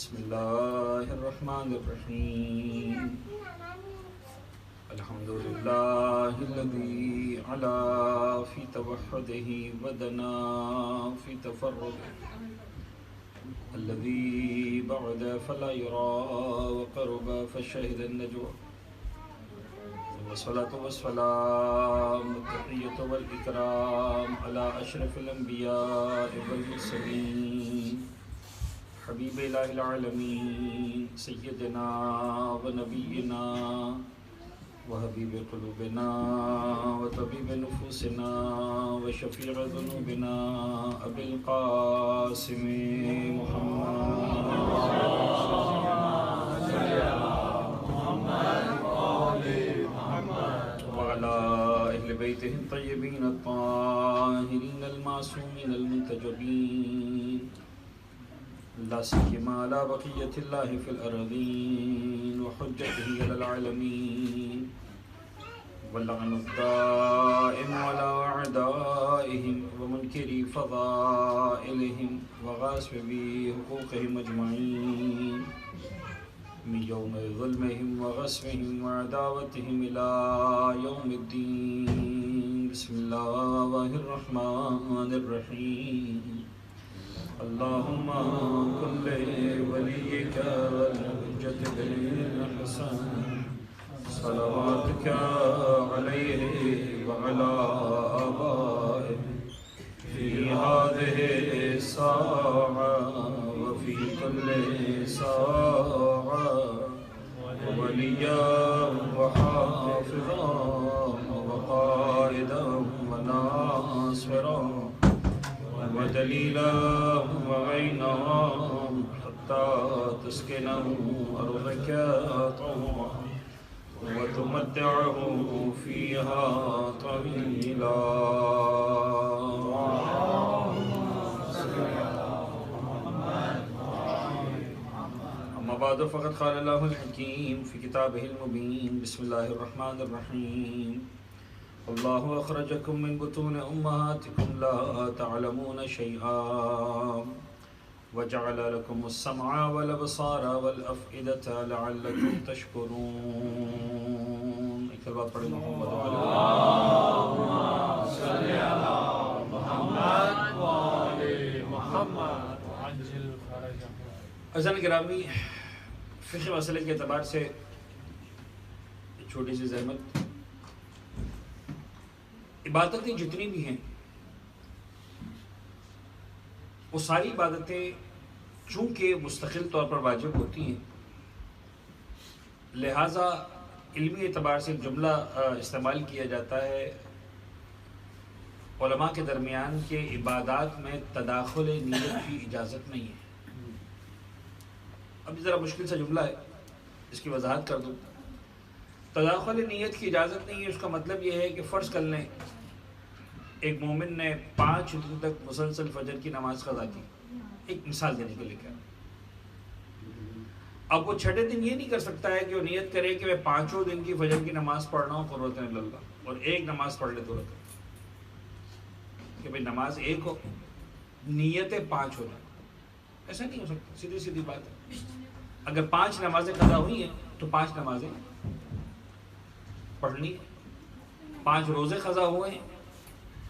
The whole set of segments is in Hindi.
बिस्मिल्लाहिर्रहमानिर्रहीम। अल्हम्दुलिल्लाहिल्लज़ी अला फ़ी तवह्हुदिही वदना फ़ी तफ़र्रुदिही अल्लज़ी बअद फ़ला युरा व क़रब फ़शहिद अन-नजवा वस्सलातु वस्सलाम तहिय्यतु वल इकराम अला अशरफिल अंबिया'i वल मुरसलीन हबीब इलाहिल आलमीन सय्यदना व नबीना व हबीब क़ुलूबिना व तबीब नुफूसिना व शफ़ीअ ज़ुनूबिना अबिल क़ासिम मुहम्मद व अला अहलि बैतिहि अत्तय्यबीन अत्ताहिरीन अल-मासूमीन अल-मुंतजबीन ला सियमा अला बक़िय्यतिल्लाहि फ़िल अरज़ीन व हुज्जतिही अलल आलमीन व लअनुद्दाइम अला अअदाइहिम व मुनकिरी फ़ज़ाइलिहिम व गासिबी हुक़ूक़िहिम अजमईन मिन यौमि ज़ुल्मिहिम व ग़स्बिहिम व अदावतिहिम इला यौमिद्दीन। बिस्मिल्लाहिर्रहमानिर्रहीम। अल्लाहुम्मा कुल्लि वलिय्यिका वल हुज्जति बिल हसन सलवातुका अलैहि व अला आबाइहि फ़ी हाज़िहि साअ व फ़ी कुल्लि साअ वलिय्यन व हाफ़िज़न व क़ाइदन व नासिरन व दलीला व गैना हत्ता तस्किनहु अर्ज़का तौअन व तुमत्तिअहु फ़ीहा तवीला। अम्मा बाद फ़क़द क़ाल अल्लाहुल हकीम फ़ी किताबिहिल मुबीन। बिस्मिल्लाहिर्रहमानिर्रहीम। अल्लाहु अख़रजकुम मिन बुतूनि उम्महातिकुम ला तअलमून शैअन व जअल लकुमुस-समअ वल अबसारा वल अफ़इदता लअल्लकुम तशकुरून। एक बार पढ़े मोहम्मद अल्लाहुम्मा सल्लि अला मुहम्मद व आलि मुहम्मद अज्जिल फ़रजहु। अज़ान गिरामी, फ़िक़्ह मसले के एतबार से छोटी सी ज़हमत, इबादतें जितनी भी हैं वो सारी इबादतें चूँकि मुस्तक़िल तौर पर वाजिब होती हैं, लिहाजा इल्मी एतबार से जुमला इस्तेमाल किया जाता है उलमा के दरमियान के इबादात में तदाखुल नीयत की इजाज़त नहीं है। अब ज़रा मुश्किल सा जुमला है, इसकी वजाहत कर दूँ। तदाखुल नीयत की इजाज़त नहीं है, उसका मतलब यह है कि फ़र्ज़ कर लें एक मोमिन ने 5 दिन तक मुसलसल फजर की नमाज क़ज़ा की, एक मिसाल देने के लिए क्या। अब वो छठे दिन ये नहीं कर सकता है कि वो नियत करे कि मैं 5 दिन की फजर की नमाज पढ़ रहा हूँ क़ुर्रतन इल्लल्लाह, और एक नमाज पढ़ ले तुरंत, कि भाई नमाज एक हो, नियतें 5 हो जाए। ऐसा नहीं हो सकता, सीधी सीधी बात है। अगर 5 नमाजें क़ज़ा हुई हैं तो 5 नमाजें पढ़नी है। 5 रोज़े क़ज़ा हुए हैं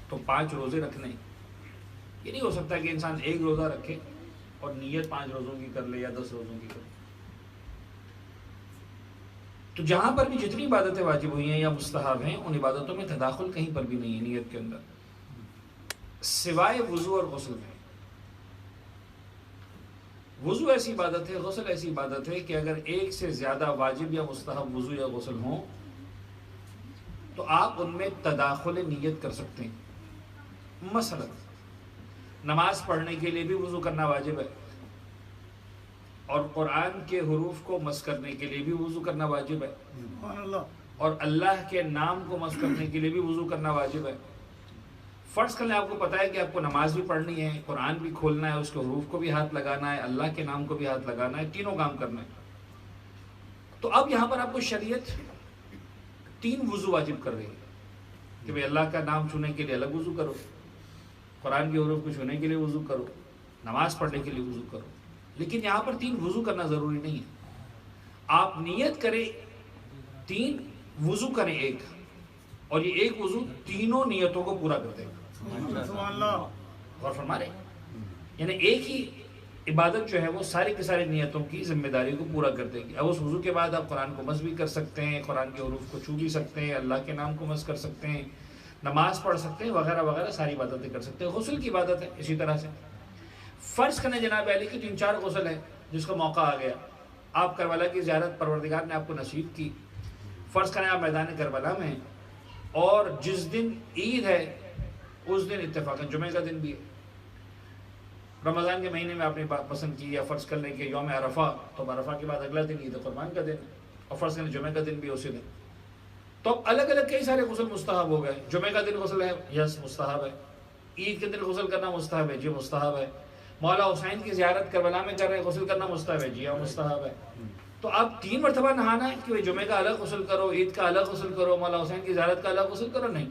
तो 5 रोज़े रखने। ये नहीं हो सकता कि इंसान एक रोज़ा रखे और नीयत 5 रोज़ों की कर ले या 10 रोज़ों की कर ले। तो जहाँ पर भी जितनी इबादतें वाजिब हुई हैं या मुस्तहब हैं, उन इबादतों में तदाखुल कहीं पर भी नहीं है नीयत के अंदर, सिवाय वज़ू और गुस्ल में। वज़ू ऐसी इबादत है, गुस्ल ऐसी इबादत है कि अगर एक से ज़्यादा वाजिब या मुस्तहब वज़ू या गुस्ल हों तो आप उनमें तदाखुल नीयत कर सकते हैं। मसलन नमाज पढ़ने के लिए भी वज़ू करना वाजिब है, और कुरान के हुरूफ को मस करने के लिए भी वज़ू करना वाजिब है, और अल्लाह के नाम को मस करने के लिए भी वज़ू करना वाजिब है। फ़र्ज़ कर लें आपको पता है कि आपको नमाज भी पढ़नी है, कुरान भी खोलना है, उसके हुरूफ को भी हाथ लगाना है, अल्लाह के नाम को भी हाथ लगाना है, तीनों काम करना है। तो अब यहाँ पर आपको शरीयत 3 वज़ू वाजिब कर रही है कि भाई अल्लाह का नाम छूने के लिए अलग वज़ू करो, कुरान के हुरूफ को छूने के लिए वज़ू करो, नमाज पढ़ने के लिए वज़ू करो। लेकिन यहां पर 3 वुजू करना जरूरी नहीं है। आप नियत करें 3, वुजू करें 1, और ये 1 वुजू तीनों नियतों को पूरा कर देगा। और फरमा रहे यानी एक ही इबादत जो है वो सारी की सारी नियतों की जिम्मेदारी को पूरा कर देगी। अब उस वुजू के बाद आप कुरान को मस भी कर सकते हैं, कुरान के हरूफ को छू भी सकते हैं, अल्लाह के नाम को मस कर सकते हैं, नमाज पढ़ सकते हैं, वगैरह वगैरह सारी इबादतें कर सकते हैं। गुस्ल की इबादत है इसी तरह से। फ़र्ज करें जनाब अली की 3-4 गुस्ल है जिसका मौका आ गया, आप करबला की ज़ियारत परवरदिगार ने आपको नसीब की। फ़र्ज़ करें आप मैदान करबला में, और जिस दिन ईद है उस दिन इत्तेफाकन जुमे का दिन भी है, रमज़ान के महीने में आपने बात पसंद की, या फ़र्ज़ कर लें कि यौम अरफा, तो अरफा के बाद अगला दिन ईद कुर्बान का दिन, और फ़र्ज़ करें जुमे का दिन भी उसी दिन, तो अब अलग अलग कई सारे गुस्ल मुस्तहब हो गए। जुमे का दिन गुस्ल है, यस मुस्तहब है। ईद के दिन गुस्ल करना मुस्तहब है, जी मुस्तहब है। मौला हुसैन की ज़ियारत करबला में कर रहे हैं, गुस्ल करना मुस्तहब है, जी हाँ मुस्तहब है। तो अब 3 मरतबा नहाना है कि भाई जुमे का अलग गुस्ल करो, ईद का अलग गुस्ल करो, मौला हुसैन की ज़ियारत का अलग गुस्ल करो, नहीं।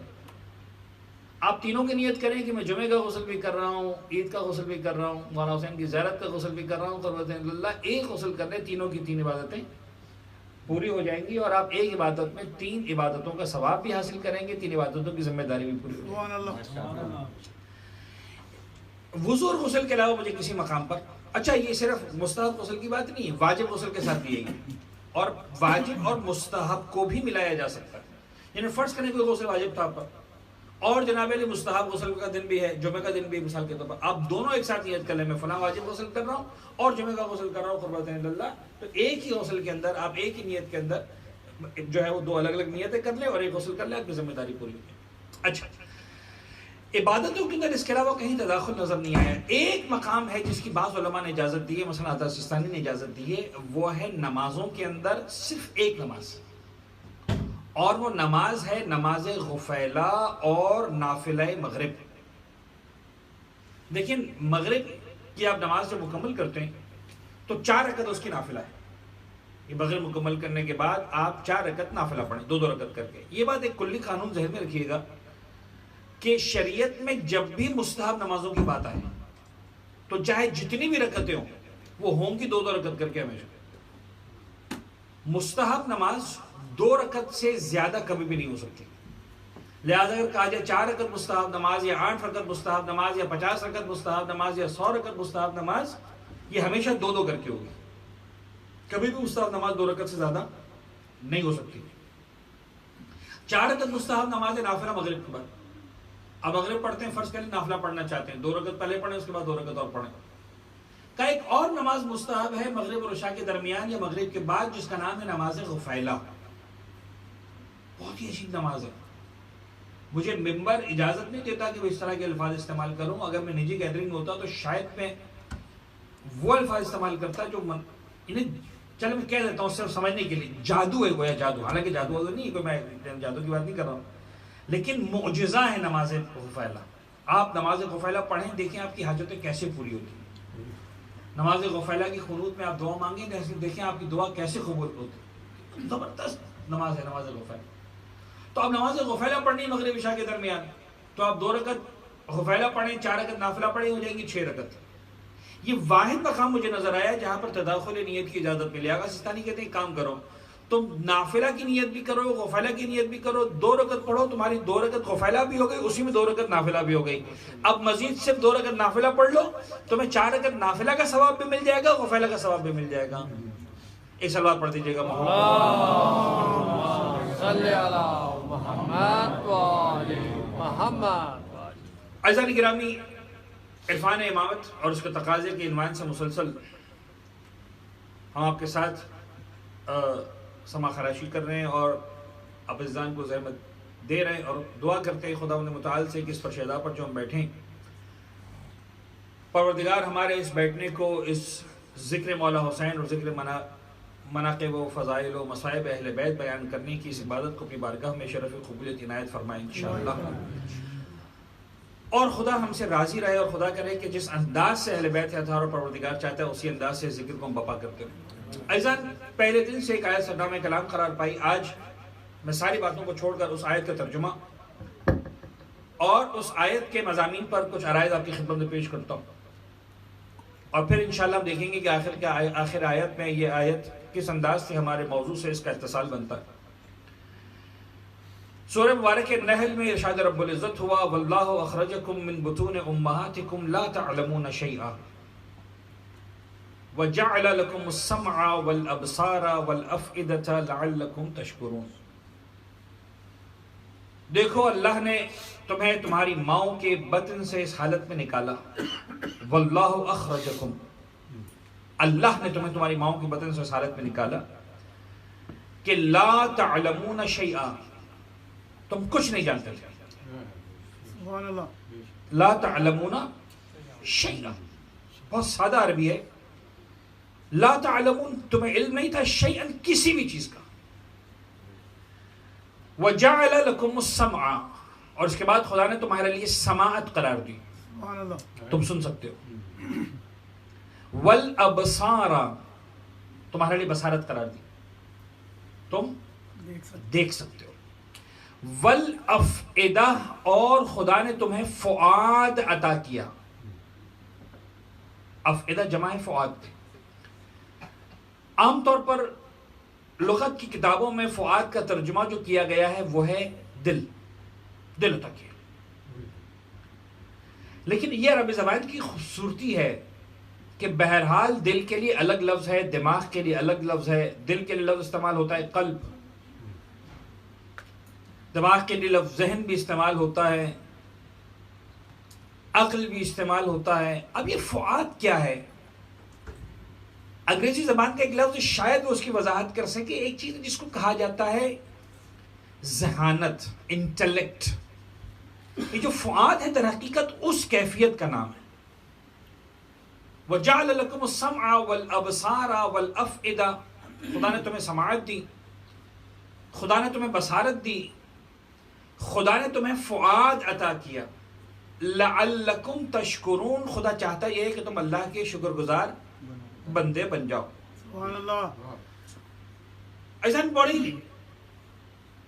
आप तीनों की नियत करें कि मैं जुमे का गुस्ल भी कर रहा हूँ, ईद का गुस्ल भी कर रहा हूँ, मौला हुसैन की ज़ियारत का गुस्ल भी कर रहा हूँ, क़ुर्बत एक गुस्ल करने, तीनों की 3 इबादतें पूरी हो जाएंगी, और आप एक इबादत में 3 इबादतों का सवाब भी हासिल करेंगे, 3 इबादतों की जिम्मेदारी भी पूरी हो जाएगी। वुज़ू और गुस्ल के अलावा मुझे किसी मकाम पर, अच्छा ये सिर्फ मुस्तहब गुस्ल की बात नहीं है, वाजिब गुस्ल के साथ भी यही, और वाजिब और मुस्तहब को भी मिलाया जा सकता है। यानी फ़र्ज़ करें कोई गुस्ल वाजिब था आप पर, और जनाब अली मुस्तहब गुस्ल का दिन भी है, जुमे का दिन भी, मिसाल के तौर पर आप दोनों एक साथ नियत कर लें, मैं फलां वाजिब गुस्ल कर रहा हूँ और जुमे का गुस्ल कर रहा हूँ क़ुर्बतन इल्लल्लाह, तो एक ही गुस्ल के अंदर आप एक ही नियत के अंदर जो है वो 2 अलग अलग नियतें कर लें और एक गुस्ल कर लें, आपकी जिम्मेदारी पूरी हो जाए। अच्छा, इबादतों के अंदर इसके अलावा कहीं तदाखुल नजर नहीं आया। एक मकाम है जिसकी बाज़ उलमा ने इजाज़त दी है, मसलन अता सिस्तानी ने इजाज़त दी है, वो है नमाजों के अंदर सिर्फ एक नमाज, और वो नमाज है नमाज गुफैला और नाफिला मगरिब। देखिए मगरिब की आप नमाज जब मुकम्मल करते हैं तो 4 रकत उसकी नाफिला है। ये मगरिब मुकम्मल करने के बाद आप 4 रकत नाफिला पढ़ें, 2-2 रकत करके। ये बात एक कुल्ली कानून ज़हन में रखिएगा कि शरीयत में जब भी मुस्तहब नमाजों की बात आए तो चाहे जितनी भी रकतें हों वो होंगी 2-2 रकत करके हमेशा। मुस्तहब नमाज 2 रकत से ज्यादा कभी भी नहीं हो सकती। लिहाजा अगर कहा जाए 4 रकत मुस्तहब नमाज, या 8 रकत मुस्तहब नमाज, या 50 रकत मुस्तहब नमाज, या 100 रकत मुस्तहब नमाज, ये हमेशा 2-2 करके होगी। कभी भी मुस्तहब नमाज 2 रकत से ज्यादा नहीं हो सकती। 4 रकत मुस्तहब नमाज है नाफिला मगरिब के बाद। अब मगरिब पढ़ते हैं, फर्ज करें नाफिला पढ़ना चाहते हैं, 2 रकत पहले पढ़ें, उसके बाद 2 रकत और पढ़ें। का एक और नमाज मुस्तहब है मगरिब और इशा के दरमियान या मगरिब के बाद, जिसका नाम है नमाज गुफैला। बहुत ही अजीब नमाज है। मुझे मिंबर इजाजत नहीं देता कि मैं इस तरह के अल्फाज इस्तेमाल करूं। अगर मैं निजी गैदरिंग में होता तो शायद मैं वो अल्फाज इस्तेमाल करता जो इन्हें, चलो मैं कह देता हूँ सिर्फ समझने के लिए, जादू है गोया जादू। हालांकि जादू वाला नहीं है, कोई मैं जादू की बात नहीं कर रहा हूँ, लेकिन मुअजिज़ा है नमाज गुफैला। आप नमाज गुफैला पढ़ें, देखें आपकी हाजतें कैसे पूरी होती हैं। नमाज गुफैला की खुनूत में आप दुआ मांगें, देखें आपकी दुआ कैसे कबूल होती है। जबरदस्त नमाज है नमाज गुफैला। तो अब नमाज गुफैला पढ़नी मगरिब इशा के दरमियान, तो आप 2 रकत गुफैला पढ़ें, 4 रकत नाफिला पढ़ें, हो जाएंगी 6 रकत। ये वाहिद मकाम मुझे नजर आया जहां पर तदाखुल नियत की इजाजत मिली। आगा सिस्तानी कहते हैं काम करो, तुम नाफिला की नियत भी करो, गुफैला की नियत भी करो, 2 रकत पढ़ो, तुम्हारी 2 रकत गुफैला भी हो गई, उसी में 2 रकत नाफिला भी हो गई। अब मजीद सिर्फ 2 रकत नाफिला पढ़ लो, तुम्हें 4 रकत नाफिला का सवाब भी मिल जाएगा, गुफैला का सवाब भी मिल जाएगा। एक सलवात पढ़ दीजिएगा। अज़ान गिरामी, इरफान इमामत और उसके तकाजे के इनवान से मुसलसल हम आपके साथ समा खराशी कर रहे हैं और आप इज़ान को ज़हमत दे रहे हैं और दुआ करते हैं खुदा मुताल से कि इस फर्शदा पर जो हम बैठें, परवरदिगार हमारे इस बैठने को इस ज़िक्र मौला हुसैन और ज़िक्र मनाक़िब व फ़ज़ाइल व मसाइब अहले बैत बयान करने की इस इबादत को अपनी बारगाह में शरफ़ क़बूलियत इनायत फरमाएं इंशाअल्लाह। और खुदा हमसे राज़ी रहे और खुदा करे कि जिस अंदाज से अहले बैत है और परवरदिगार चाहता है उसी अंदाज से ज़िक्र को हम बपा करते हैं। अज़ान पहले दिन से एक आयत सरनामे कलाम करार पाई। आज मैं सारी बातों को छोड़कर उस आयत का तर्जुमा और उस आयत के मज़ामीन पर कुछ अराइज़ आपकी खिदमत में पेश करता हूँ। और फिर इंशाल्लाह हम देखेंगे कि आखिर आयत में ये आयत किस अंदाज से हमारे मौजू से इसका इत्तिसाल बनता है। सूरह मुबारक नहल में इरशाद रब्बुल इज़्ज़त हुआ, वल्लाहु अखरजकुम मिन बुतून उम्महातिकुम ला तअलमून शैआ व जअल लकुमुस समअ वल अबसारा वल अफइदता लअल्लकुम तशकुरून। देखो, अल्लाह ने तुम्हें तुम्हारी माओ के बतन से इस हालत में निकाला। वल्लाहु अखरजकुम, अल्लाह ने तुम्हें तुम्हारी माओ के बतन से इस हालत में निकाला कि ला तअलमून शैआ, तुम कुछ नहीं जानते थे। ला तअलमून शैआ बहुत सादा अरबी है। ला तअलमून, तुम्हें इल्म नहीं था, शैअन किसी भी चीज का। वजअल लकुमुस समअ, और उसके बाद खुदा ने तुम्हारे लिए समाअत करार दी, तुम सुन सकते हो। वल अबसारा, तुम्हारे लिए बसारत करार दी, तुम देख सकते हो। वल अफइदा, और खुदा ने तुम्हें फुआद अता किया। अफइदा जमा है फुआद। आमतौर पर लुगत की किताबों में फुआद का तर्जुमा जो किया गया है वो है दिल, दिल तक है। लेकिन यह अरबी ज़बान की खूबसूरती है कि बहरहाल दिल के लिए अलग लफ्ज है, दिमाग के लिए अलग लफ्ज है। दिल के लिए लफ्ज इस्तेमाल होता है कल्ब, दिमाग के लिए लफ्ज जहन भी इस्तेमाल होता है, अक्ल भी इस्तेमाल होता है। अब ये फुआद क्या है? अंग्रेजी जबान का एक लफ्ज शायद वो उसकी वजाहत कर सके। एक चीज जिसको कहा जाता है जहानत, इंटेलेक्ट। ये जो फुआद है दर हकीकत उस कैफियत का नाम है। वजअल लकुमुस समअ वल अबसारा वल अफइदा, खुदा ने तुम्हें समाअत दी, खुदा ने तुम्हें बसारत दी, खुदा ने तुम्हें फुआद अता किया। लअल्लकुम तशकुरून, खुदा चाहता यह है कि तुम अल्लाह के शुक्रगुजार बंदे बन जाओ। ऐसा बड़ी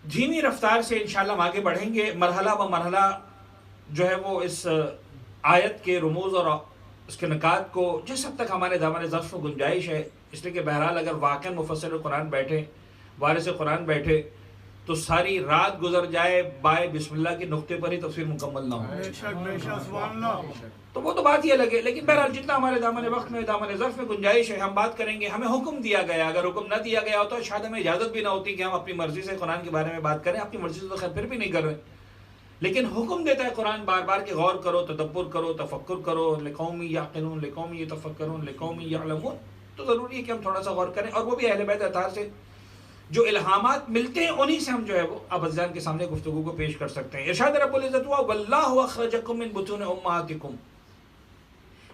धीमी रफ्तार से इंशाल्लाह हम आगे बढ़ेंगे। मरहला व मरहला जो है वो इस आयत के रुमूज और उसके निकात को जिस हद तक हमारे दामन ज़र्फ़ में गुंजाइश है, इसलिए कि बहरहाल अगर वाक़ई मुफ़स्सिर कुरान बैठे, वारिस कुरान बैठे, तो सारी रात गुजर जाए बाय बिस्मिल्लाह के नुक्ते पर ही तफसीर मुकम्मल ना हो। तो वो तो बात ही अलग है। लेकिन बहरहाल जितना हमारे दामन वक्त में, दामन ज़र्फ़ में गुंजाइश है, हम बात करेंगे। हमें हुक्म दिया गया, अगर हुक्म ना दिया गया होता तो शायद हमें इजाज़त भी ना होती कि हम अपनी मर्जी से कुरान के बारे में बात करें। अपनी मर्जी से तो खैर फिर भी नहीं कर रहे, लेकिन हुक्म देता है कुरान बार बार कि गौर करो, तदब्बुर करो, तफक्कुर करो। लिकौमी याक़िलून, लिकौमी यतफ़क्करून, लिकौमी यअलमून। तो ज़रूरी है कि हम थोड़ा सा गौर करें, और वो भी अहले बैत अतार से जो इल्हामात मिलते हैं उन्हीं से हम जो है वो अब अज़ान के सामने गुफ्तगू को पेश कर सकते हैं। इरशाद रब्बुल इज़्ज़त हुआ, वल्लाहु अख़रजकुम मिन बुतून उम्महातिकुम।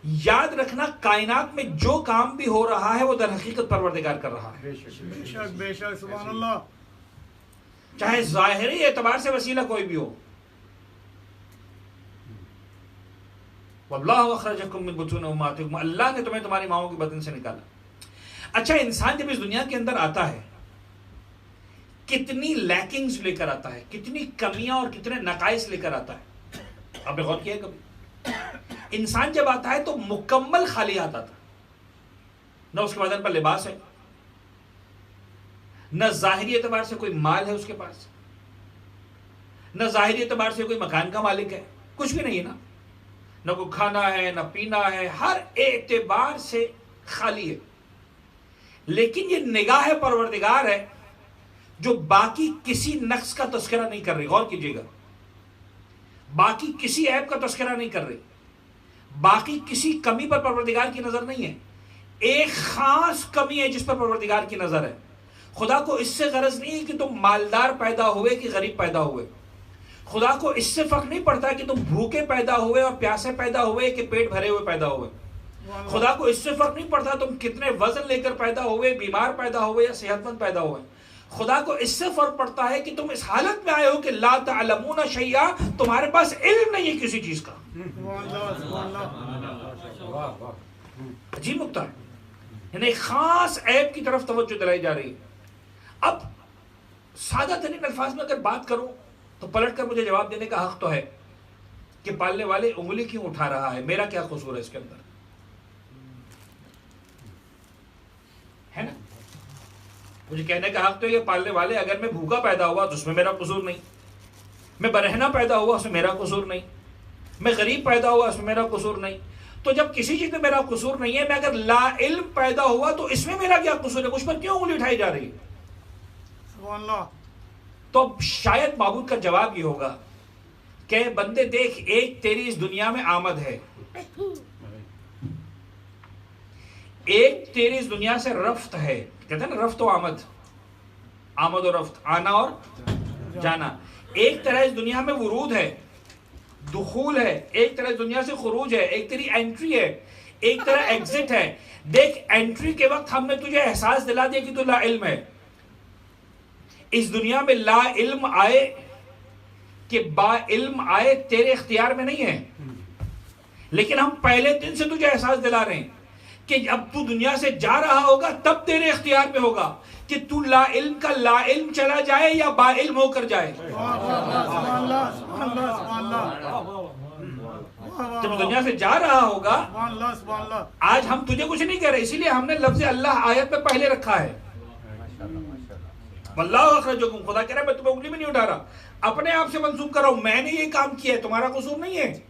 याद रखना, कायनात में जो काम भी हो रहा है वो दर हकीकत परवरदिगार कर रहा है। बेशक बेशक, सुभान अल्लाह। चाहे ज़ाहिरी एतबार से वसीला कोई भी हो। वल्लाहु अख़रजकुम मिन बुतून उम्महातिकुम, अल्लाह ने तुम्हें तुम्हारी माओं के बतन से निकाला। अच्छा, इंसान जब इस दुनिया के अंदर आता है कितनी लैकिंग्स लेकर आता है, कितनी कमियां और कितने नकाइस लेकर आता है। आपने गौर किया कभी? इंसान जब आता है तो मुकम्मल खाली हाथ आता है। न उसके बदन पर लिबास है, न जाहिरी एतबार से कोई माल है उसके पास, न जाहिरी एतबार से कोई मकान का मालिक है, कुछ भी नहीं है ना। न कोई खाना है, न पीना है, हर एतबार से खाली है। लेकिन ये निगाह परवरदिगार है जो बाकी किसी नक्स का तस्करा नहीं कर रही। गौर कीजिएगा, बाकी किसी ऐब का तस्करा नहीं कर रही, बाकी किसी कमी पर परवरदिगार की नजर नहीं है। एक खास कमी है जिस पर परवरदिगार की नजर है। खुदा को इससे गरज नहीं है कि तुम मालदार पैदा हुए कि गरीब पैदा हुए। खुदा को इससे फर्क नहीं पड़ता कि तुम भूखे पैदा हुए और प्यासे पैदा हुए कि पेट भरे हुए पैदा हुए। खुदा को इससे फर्क नहीं पड़ता तुम कितने वजन लेकर पैदा हुए, बीमार पैदा हुए या सेहतमंद पैदा हुए। खुदा को इससे फर्क पड़ता है कि तुम इस हालत में आए हो कि ला तअलमून शैया, तुम्हारे पास इल्म नहीं है किसी चीज का। अजीब नुक्ता है, यानी खास ऐब की तरफ तवज्जो दिलाई जा रही है। अब सादा तरीन अल्फाज में अगर बात करूं तो पलट कर मुझे जवाब देने का हक तो है कि पालने वाले उंगली क्यों उठा रहा है, मेरा क्या कसूर है इसके अंदर। मुझे कहने का हक तो ये पालने वाले, अगर मैं भूखा पैदा हुआ तो उसमें मेरा कसूर नहीं, मैं बरहना पैदा हुआ उसमें मेरा कसूर नहीं, मैं गरीब पैदा हुआ उसमें मेरा कसूर नहीं। तो जब किसी चीज में मेरा कसूर नहीं है, मैं अगर ला इल्म पैदा हुआ तो इसमें मेरा क्या कसूर है? मुझ पर क्यों उंगली उठाई जा रही है? सुभान अल्लाह। तो शायद माबूद का जवाब ये होगा कि बंदे देख, एक तेरी इस दुनिया में आमद है, एक तेरी इस दुनिया से रफ्त है। कहते हैं ना रफ्त और आमद, आमद और रफ्त, आना और जाना। एक तरह इस दुनिया में वुरूद है, दुखूल है, एक तरह इस दुनिया से खुरूज है, एक तेरी एंट्री है, एक तरह एग्जिट है। देख, एंट्री के वक्त हमने तुझे एहसास दिला दिया कि तू ला इल्म है। इस दुनिया में ला इल्म आए कि बा इल्म आए तेरे इख्तियार में नहीं है, लेकिन हम पहले दिन से तुझे एहसास दिला रहे हैं कि अब तू दुनिया से जा रहा होगा तब तेरे इख्तियार में होगा कि तू ला इल्म का ला इल्म चला जाए या बा इल्म होकर जाए। जब दुनिया से जा रहा होगा, आज हम तुझे कुछ नहीं कह रहे, इसीलिए हमने लफ्ज अल्लाह आयत में पहले रखा है। वल्लाहु अखरजकुम, खुदा कह रहा है मैं तुम्हें उंगली में नहीं उठा रहा, अपने आप से मंसूब कर रहा हूं, मैंने ये काम किया है, तुम्हारा कसूर नहीं है,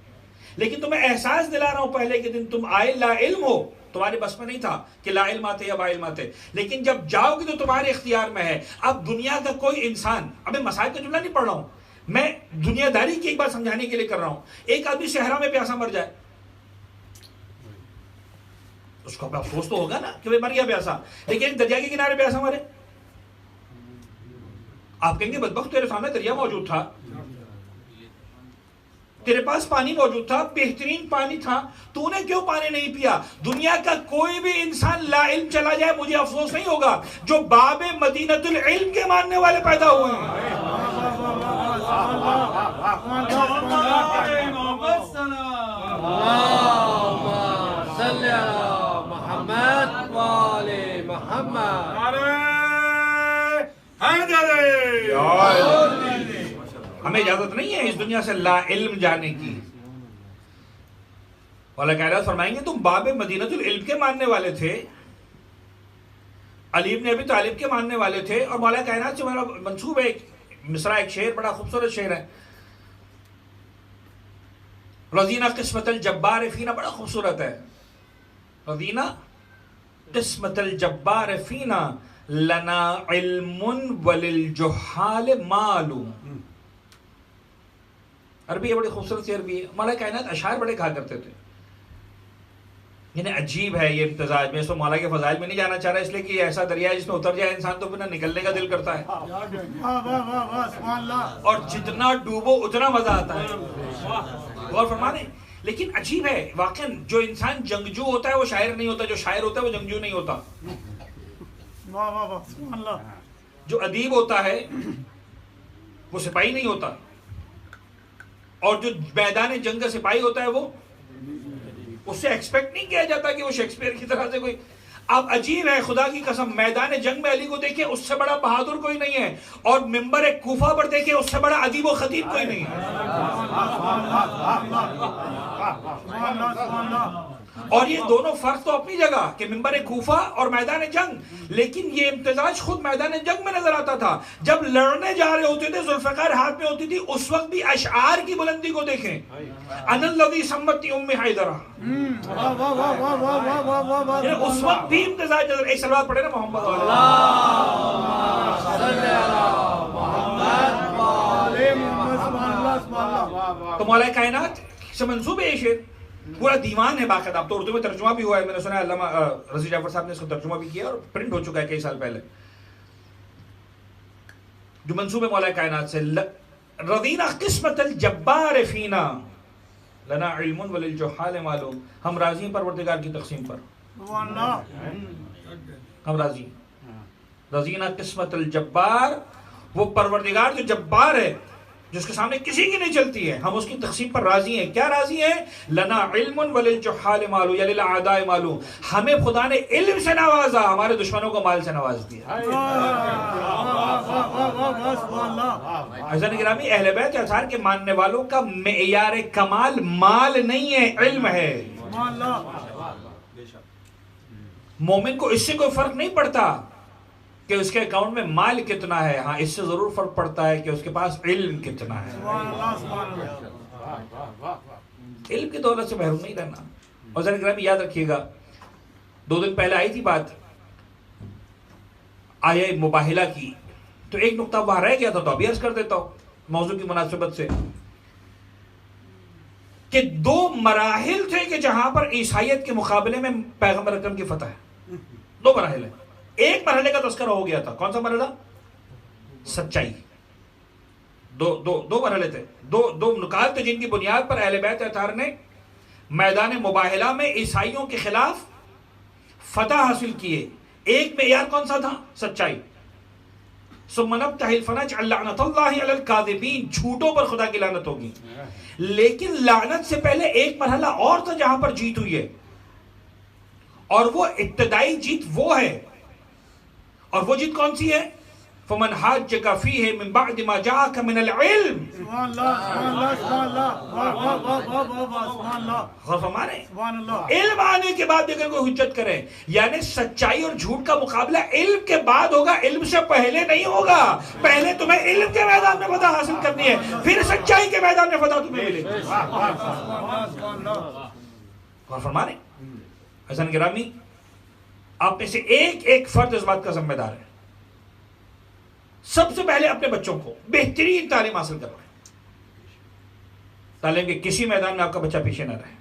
लेकिन तुम्हें एहसास दिला रहा हूं पहले के दिन तुम आए ला इल्म हो, तुम्हारे बस में नहीं था कि ला इल्म आते या बा इल्म आते, लेकिन जब जाओगे तो तुम्हारे इख्तियार में है। अब दुनिया का कोई इंसान, अब मैं मसाइल का जुमला नहीं पढ़ रहा हूं, मैं दुनियादारी की एक बात समझाने के लिए कर रहा हूं। एक आदमी सहरा में प्यासा मर जाए, उसको अफसोस तो होगा ना कि भाई मर गया प्यासा, लेकिन एक दरिया के किनारे प्यासा मरे, आप कहेंगे बदबख्त तेरे सामने दरिया मौजूद था, तेरे पास पानी मौजूद था, बेहतरीन पानी था, तूने क्यों पानी नहीं पिया? दुनिया का कोई भी इंसान ला इल्म चला जाए, मुझे अफसोस नहीं होगा, जो बाबे मदीनतुल इल्म के मानने वाले पैदा हुए हैं। हमें इजाजत नहीं है इस दुनिया से ला इल्म जाने की। मौला कायनात फरमाएंगे तुम बाबे मदीनतुल इल्म के मानने वाले थे, अली इब्न अबी तालिब के मानने वाले थे, और मौला कायनात से मेरा मंसूब है एक मिसरा, एक शेर, बड़ा खूबसूरत शेर है, रज़ीना किस्मतल जब्बार फीना, बड़ा खूबसूरत है, रज़ीना किस्मतल जब्बार फीना लना इल्मुन वलिल जुहाल मालूम। अरबी बड़ी खूबसूरत शेर भी है। मौला कायनात अशार बड़े कहा करते थे। यानी अजीब है ये इम्तिजाज, में इसको मौला के फजाइल में नहीं जाना चाह रहा, इसलिए कि ऐसा दरिया है जिसमें उतर जाए इंसान तो फिर ना निकलने का दिल करता है, और जितना डूबो उतना मजा आता है। गौर फरमाने, लेकिन अजीब है वाकई, जो इंसान जंगजू होता है वो शायर नहीं होता, जो शायर होता है वो जंगजू नहीं होता, जो अदीब होता है वो सिपाही नहीं होता, और जो मैदान जंग का सिपाही होता है वो, उससे एक्सपेक्ट नहीं किया जाता कि वो शेक्सपियर की तरह से कोई। अब अजीब है, खुदा की कसम, मैदान जंग में अली को देखे उससे बड़ा बहादुर कोई नहीं है, और मिंबर एक कूफा पर देखे उससे बड़ा अदीब व खतीब कोई नहीं है। और ये दोनों फर्क तो अपनी जगह कि मिंबर एक कूफा और मैदान जंग, लेकिन ये इम्तिजाज खुद मैदान जंग में नजर आता था। जब लड़ने जा रहे होते थे, जुल्फकार हाथ में होती थी, उस वक्त भी अशआर की बुलंदी को देखें, अनल्लज़ी सम्मती उम्मे हैदरा, उस वक्त भी इम्तिजाज। एक सलवात पढ़े ना मोहम्मद, तो मौला कायनात से मंसूब है ये शेर, पूरा दीवान है बाकायदा, अब तो उर्दू में तर्जुमा भी हुआ है, मैंने सुना है अल्लामा रज़ी जाफर साहब ने इसको तर्जुमा भी किया और प्रिंट हो चुका है कई साल पहले, जो मंसूब है मौला कायनात से। रज़ीना किस्मतल जब्बार फीना लना इल्मुन वलिल जुहाल मालूम, हम राजी हैं परवरदिगार की तक़सीम पर, हम राजी। रज़ीना किस्मतल जब्बार, वो परवरदिगार जो जब्बार है, जिसके सामने किसी की नहीं चलती है, हम उसकी तक़सीम पर राजी हैं। क्या राजी हैं? लना इल्मुन वलिल जुहाल मालूम या लिल आदाए मालूम, हमें खुदा ने इल्म से नवाजा, हमारे दुश्मनों को माल से नवाज दिया। अज़ीज़ान गिरामी, अहले बैत अतार के मानने वालों का मेयार कमाल माल नहीं है, इल्म है। मोमिन को इससे कोई फर्क नहीं पड़ता कि उसके अकाउंट में माल कितना है, हाँ इससे जरूर फर्क पड़ता है कि उसके पास इल्म कितना है। इल्म की दौलत से महरूम नहीं रहना। और ज़रा ग्रामी याद रखिएगा, 2 दिन पहले आई थी बात आया मुबाहिला की, तो एक नुक्ता वहां रह गया था, तो अभी अर्ज कर देता हूं मौजू की मुनासिबत से, कि 2 मराहिल थे कि जहां पर ईसाइयत के मुकाबले में पैगंबर अकरम की फतह है। 2 मराहिल है। एक मरहले का तस्करा हो गया था, कौन सा मरहला? सच्चाई। दो मरहले थे, दो नुकात थे जिनकी बुनियाद पर अहले बैत अतार ने मैदान मुबाहिला में ईसाइयों के खिलाफ फतह हासिल किए। एक मेयार कौन सा था? सच्चाई। झूठों पर खुदा की लानत होगी। लेकिन लानत से पहले एक मरहला और था जहां पर जीत हुई है, और वो इब्तदाई जीत वो है। और वो जीत कौन सी है? फमन हाज्जका फीहि मिन बअद मा जाअका मिनल इल्म। इल्म आने के बाद अगर कोई हुज्जत करे, यानी सच्चाई और झूठ का मुकाबला इल्म के बाद होगा, इल्म से पहले नहीं होगा। पहले तुम्हें इल्म के मैदान में फतह हासिल करनी है, फिर सच्चाई के मैदान में फतह तुम्हें मिलेगी। गौर फरमाने हसन गिरामी, आप में से एक फर्द इस बात का जिम्मेदार है, सबसे पहले अपने बच्चों को बेहतरीन तालीम हासिल करवाएं, तालीम के किसी मैदान में आपका बच्चा पीछे न रहे।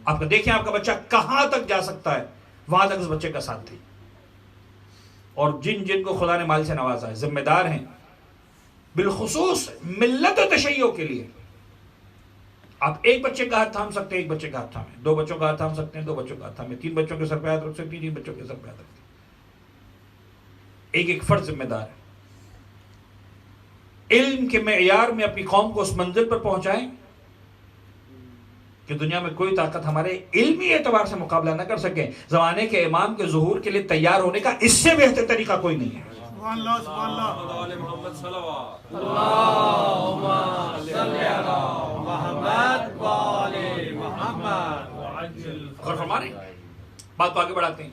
आपका देखें आपका बच्चा कहां तक जा सकता है, वहां तक उस बच्चे का साथ दें। और जिनको खुदा ने माल से नवाजा है, जिम्मेदार हैं बिलखुसूस मिल्लत और तशय्यो के लिए। आप एक बच्चे का हाथ थाम सकते हैं, एक बच्चे का हाथ थामें, 2 बच्चों का हाथ थाम सकते हैं, 2 बच्चों का हाथ थामें, 3 बच्चों के सर पे हाथ रख सकते हैं, 3 बच्चों के सर पे हाथ रख सकते हैं। एक फर्ज जिम्मेदार है। इल्म के मेयार में अपनी कौम को उस मंजिल पर पहुंचाएं कि दुनिया में कोई ताकत हमारे इल्मी एतबार से मुकाबला न कर सके। जमाने के इमाम के ज़ुहूर के लिए तैयार होने का इससे बेहतर तरीका कोई नहीं है। और हमारे बात को आगे बढ़ाते हैं।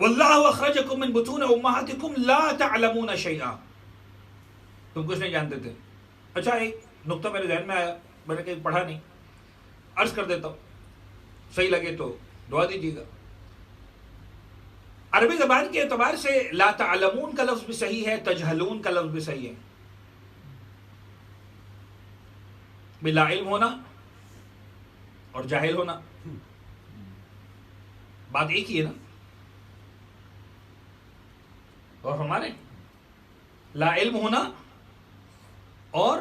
वल्लाहु अखरजकुम मिन बुतून उम्महातिकुम ला तअलमून शैआ। तुम कुछ नहीं जानते थे। अच्छा, एक नुक्ता मेरे ध्यान में आया, मैंने कहीं पढ़ा नहीं, अर्ज कर देता हूं, सही लगे तो दुआ दीजिएगा। अरबी ज़बान के एतबार से ला तअलमून का लफ्ज़ भी सही है, तजहलून का लफ्ज़ भी सही है। बिला इल्म होना और जाहिल होना बात एक ही है ना। और हमारे ला इल्म होना और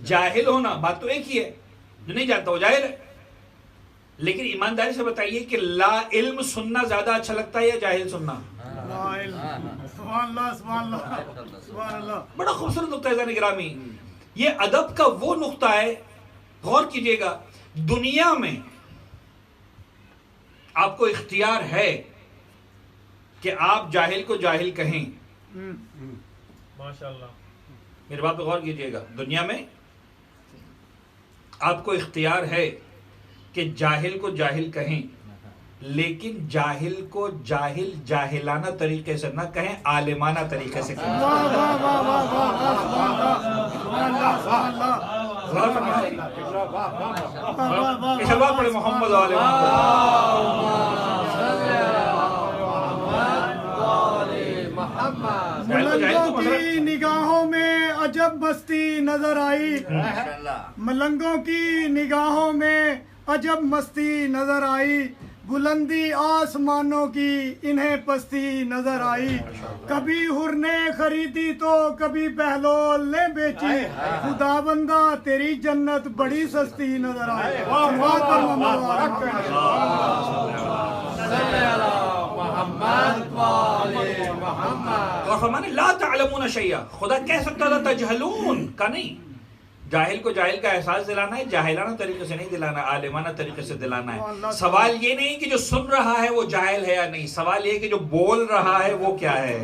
जाहिल होना बात तो एक ही है। जो नहीं जानता वो जाहिल है। लेकिन ईमानदारी से बताइए कि ला इल्म सुनना ज्यादा अच्छा लगता है या जाहिल सुनना? बड़ा खूबसूरत नुक्ता है गिरामी। ये अदब का वो नुक्ता है, गौर कीजिएगा। दुनिया में आपको इख्तियार है कि आप जाहिल को जाहिल कहें। माशाल्लाह, मेरी बात पे गौर कीजिएगा। दुनिया में आपको इख्तियार है कि जाहिल को जाहिल कहें, लेकिन जाहिल को जाहिल जाहिलाना तरीके से ना कहें, आलिमाना तरीके से कहें। पढ़े मोहम्मद मलंगों की निगाहों में अजब मस्ती नजर आई। मलंगों की निगाहों में अजब मस्ती नजर आई। बुलंदी आसमानों की इन्हें पस्ती नजर आई। कभी हुर ने खरीदी तो कभी बहलोल ने बेची। खुदा बंदा तेरी जन्नत बड़ी सस्ती नजर आई। और फरमाने ला तअलमून शैया, खुदा कह सकता था तजहलून का नहीं। जाहिल को जाहिल का एहसास दिलाना है, जाहिलाना तरीके से नहीं दिलाना, आलिमाना तरीके से दिलाना है। सवाल ये नहीं कि जो सुन रहा है वो जाहिल है या नहीं, सवाल ये कि जो बोल रहा है वो क्या है।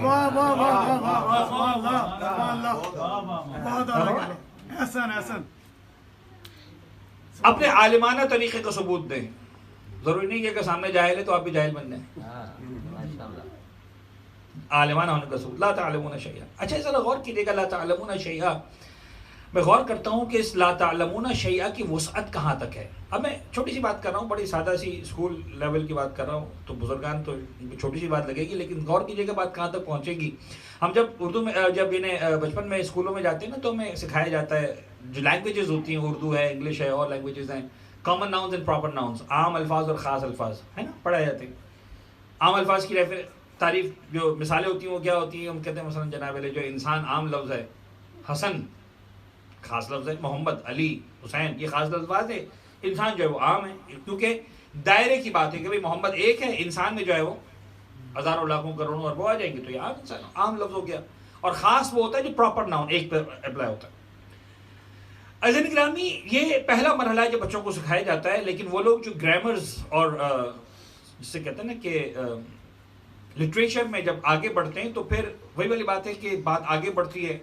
अपने आलिमाना तरीके का सबूत दें। जरूरी नहीं है कि सामने जाहिल है तो आप भी जाहिल बन जाए। आलिमाना होने का सबूत, ला तालमूना शैया। अच्छा जरा गौर कीजिएगा, ला तालमूना शैया, मैं गौर करता हूँ कि इस ला तालमूना शैया की वुसअत कहाँ तक है। अब मैं छोटी सी बात कर रहा हूँ, बड़ी सादा सी स्कूल लेवल की बात कर रहा हूँ, तो बुजुर्गान तो छोटी सी बात लगेगी, लेकिन गौर कीजिएगा बात कहाँ तक पहुँचेगी। हम जब उर्दू में, जब इन्हें बचपन में स्कूलों में जाते हैं ना, तो हमें सिखाया जाता है जो लैंग्वेजेस होती हैं, उर्दू है, इंग्लिश है, और लैंग्वेजेस हैं, common nouns and proper nouns, आम अल्फाज और ख़ास अल्फाज, है ना, पढ़ाए जाते हैं। आम अल्फाज की तारीफ जो मिसालें होती हैं वो क्या होती हैं, हम कहते हैं मसलन जनाब जो इंसान आम लफ्ज़ है, हसन खास लफ्ज़ है, मोहम्मद, अली, हुसैन, ये खास लफ्ज़ है, इंसान जो है वो आम है, क्योंकि दायरे की बात है कि भाई मोहम्मद एक है, इंसान में जो है वो हज़ारों लाखों करोड़ों और वो आ जाएंगे, तो ये आम इंसान, आम लफ्ज़ हो गया। और ख़ास वो होता है जो प्रॉपर नाउन एक पर अप्लाई होता है। अज़ीज़ गिरामी, ये पहला मरहला है जो बच्चों को सिखाया जाता है, लेकिन वो लोग जो ग्रामर्स और जिससे कहते हैं ना कि लिटरेचर में जब आगे बढ़ते हैं, तो फिर वही वाली बात है कि बात आगे बढ़ती है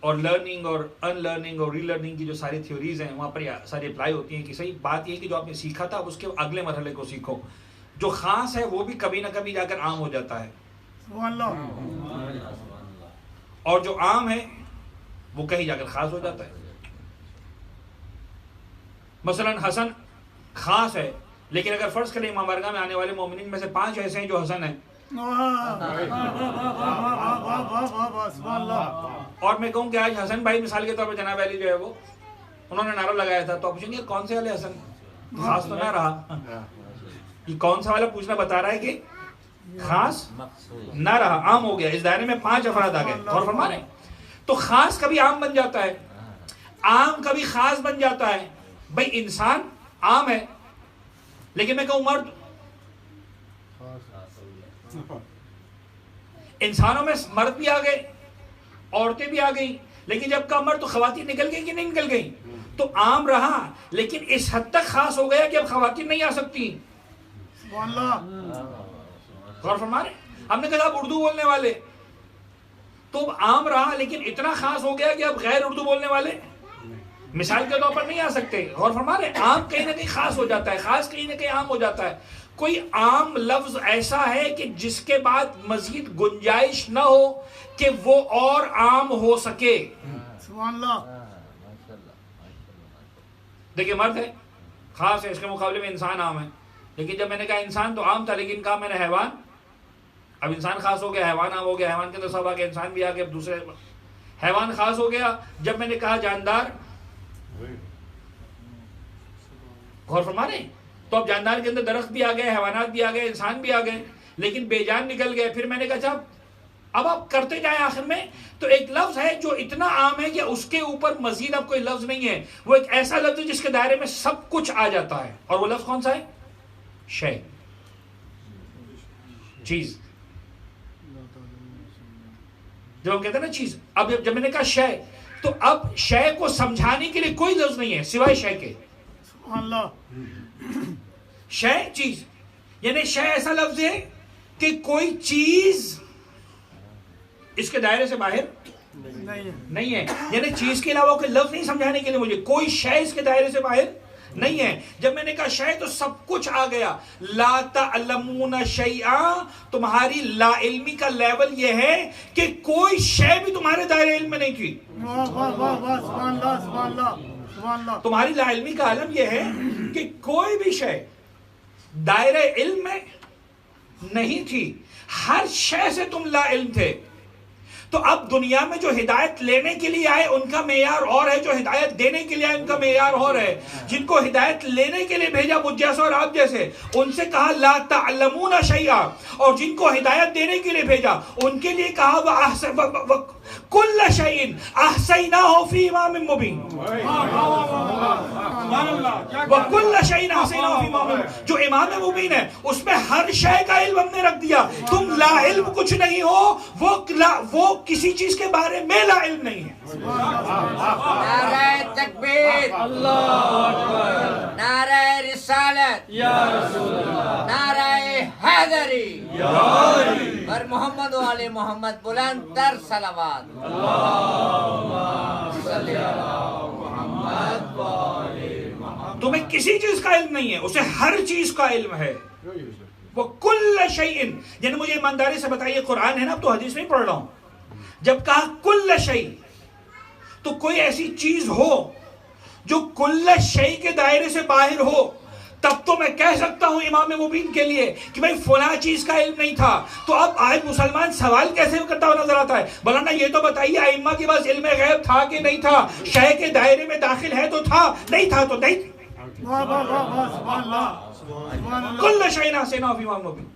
और लर्निंग और अनलर्निंग और रीलर्निंग की जो सारी थ्योरीज हैं वहाँ पर सारी अप्लाई होती हैं कि सही बात ये कि जो आपने सीखा था उसके अगले मरहले को सीखो। जो ख़ास है वो भी कभी ना कभी जाकर आम हो जाता है, और जो आम है वो कहीं जाकर ख़ास हो जाता है। मसलन हसन ख़ास है, लेकिन अगर फ़र्ज़ करें इमाम बारगाह में आने वाले मोमिनीन में से 5 ऐसे हैं जो हसन हैं, और मैं कहूँ कि आज हसन भाई मिसाल के तौर पर जनाब अली जो है वो उन्होंने नारा लगाया था, तो आप पूछेंगे कौन से वाले हसन, खास तो ना रहा, ये कौन सा वाला पूछना बता रहा है कि खास ना रहा, आम हो गया। इस दायरे में 5 अफराद आ गए, और फरमा रहे, तो खास कभी आम बन जाता है, आम कभी खास बन जाता है। भाई इंसान आम है, लेकिन मैं कहूँ मर्द, इंसानों में मर्द भी आ गए, औरतें भी आ गई, लेकिन जब का मर्द तो खवातीन निकल गई कि नहीं निकल गई, तो आम रहा, लेकिन इस हद तक खास हो गया कि अब खवातीन नहीं आ सकती। गौर फरमा रहे, हमने कहा आप उर्दू बोलने वाले, तो आम रहा, लेकिन इतना खास हो गया कि अब गैर उर्दू बोलने वाले मिसाल के तौर पर नहीं आ सकते। गौर फरमा रहे, आम कहीं ना कहीं खास हो जाता है, खास कहीं ना कहीं आम हो जाता है। कोई आम लफ्ज ऐसा है कि जिसके बाद मजीद गुंजाइश न हो कि वो और आम हो सके। देखिए मर्द है, खास है, इसके मुकाबले में इंसान आम है, लेकिन जब मैंने कहा इंसान तो आम था, लेकिन कहा मैंने हैवान, अब इंसान खास हो गया, हैवान आम हो गया, हैवान के अंदर सब आ गया, इंसान भी आ गया, दूसरे हैवान खास हो गया। जब मैंने कहा जानदार, गौर फरमा रहे, तो अब जानदार के अंदर दरख्त भी आ गए, हैवानात भी आ गए, इंसान भी आ गए, लेकिन बेजान निकल गए। फिर मैंने कहा अब आप करते जाए आखिर में, तो एक लफ्ज है जो इतना आम है कि उसके ऊपर मजीद अब कोई लफ्ज नहीं है, वो एक ऐसा लफ्ज है जिसके दायरे में सब कुछ आ जाता है, और वो लफ्ज कौन सा है? शय, चीज। जब हम कहते हैं ना चीज, अब जब मैंने कहा शय, तो अब शय को समझाने के लिए कोई लफ्ज नहीं है सिवाय शय के। शय चीज, यानी शय ऐसा लफ्ज है कि कोई चीज इसके दायरे से बाहर नहीं है, यानी चीज के अलावा कोई लफ्ज नहीं समझाने के लिए मुझे, कोई शय इसके दायरे से बाहर नहीं है। जब मैंने कहा शय, तो सब कुछ आ गया। ला तअलमूना शैआ, तुम्हारी ला इल्मी का लेवल यह है कि कोई शय भी तुम्हारे दायरे इल्म में नहीं थी। तुम्हारी ला इल्मी का आलम यह है कि कोई भी शय दायरे इल्म में नहीं थी, हर शय से तुम ला इल्म थे। तो अब दुनिया में जो हिदायत लेने के लिए आए उनका मेयार और है, जो हिदायत देने के लिए आए उनका मेयार और है। जिनको हिदायत लेने के लिए भेजा मुझ जैसे और आप जैसे, उनसे कहा ला तअलमूना शैआ, और जिनको हिदायत देने के लिए भेजा उनके लिए कहा कुल्ल शैइन अहसैनाहु फी इमामिन मुबीन, वकुल्ल शैइन अहसैनाहु फी इमामिन मुबीन। जो इमाम मुबीन है उसमें हर शय का इल्म हमने रख दिया। तुम ला इल्म कुछ नहीं हो, वो किसी चीज के बारे में ला इल्म नहीं है। नारे तकबीर, अल्लाहु अकबर, नारे रिसालत, या रसूल अल्लाह, नारे हैदरी, या अली, और मोहम्मद वाले मोहम्मद, बुलंद तर सलावत, अल्लाहुम्मा सल्ली अला मुहम्मद वाले मोहम्मद। तुम्हें किसी चीज का इल्म नहीं है, उसे हर चीज का इल्म है। वो कुल्ल शैइन, यानी मुझे ईमानदारी से बताइए, कुरान है ना, अब तो हदीस नहीं पढ़ रहा हूं, जब कहा कुल्ल शै, तो कोई ऐसी चीज हो जो कुल्ल शै के दायरे से बाहर हो, तब तो मैं कह सकता हूं इमाम मुबीन के लिए कि भाई फला चीज का इल्म नहीं था। तो अब आज मुसलमान सवाल कैसे करता हुआ नजर आता है, बोला ये तो बताइए अइम्मा के पास इल्म गैब था कि नहीं था, शै के दायरे में दाखिल है तो था, नहीं था तो नहीं। कुल्ल शै नासिना फी इमाम मुबीन।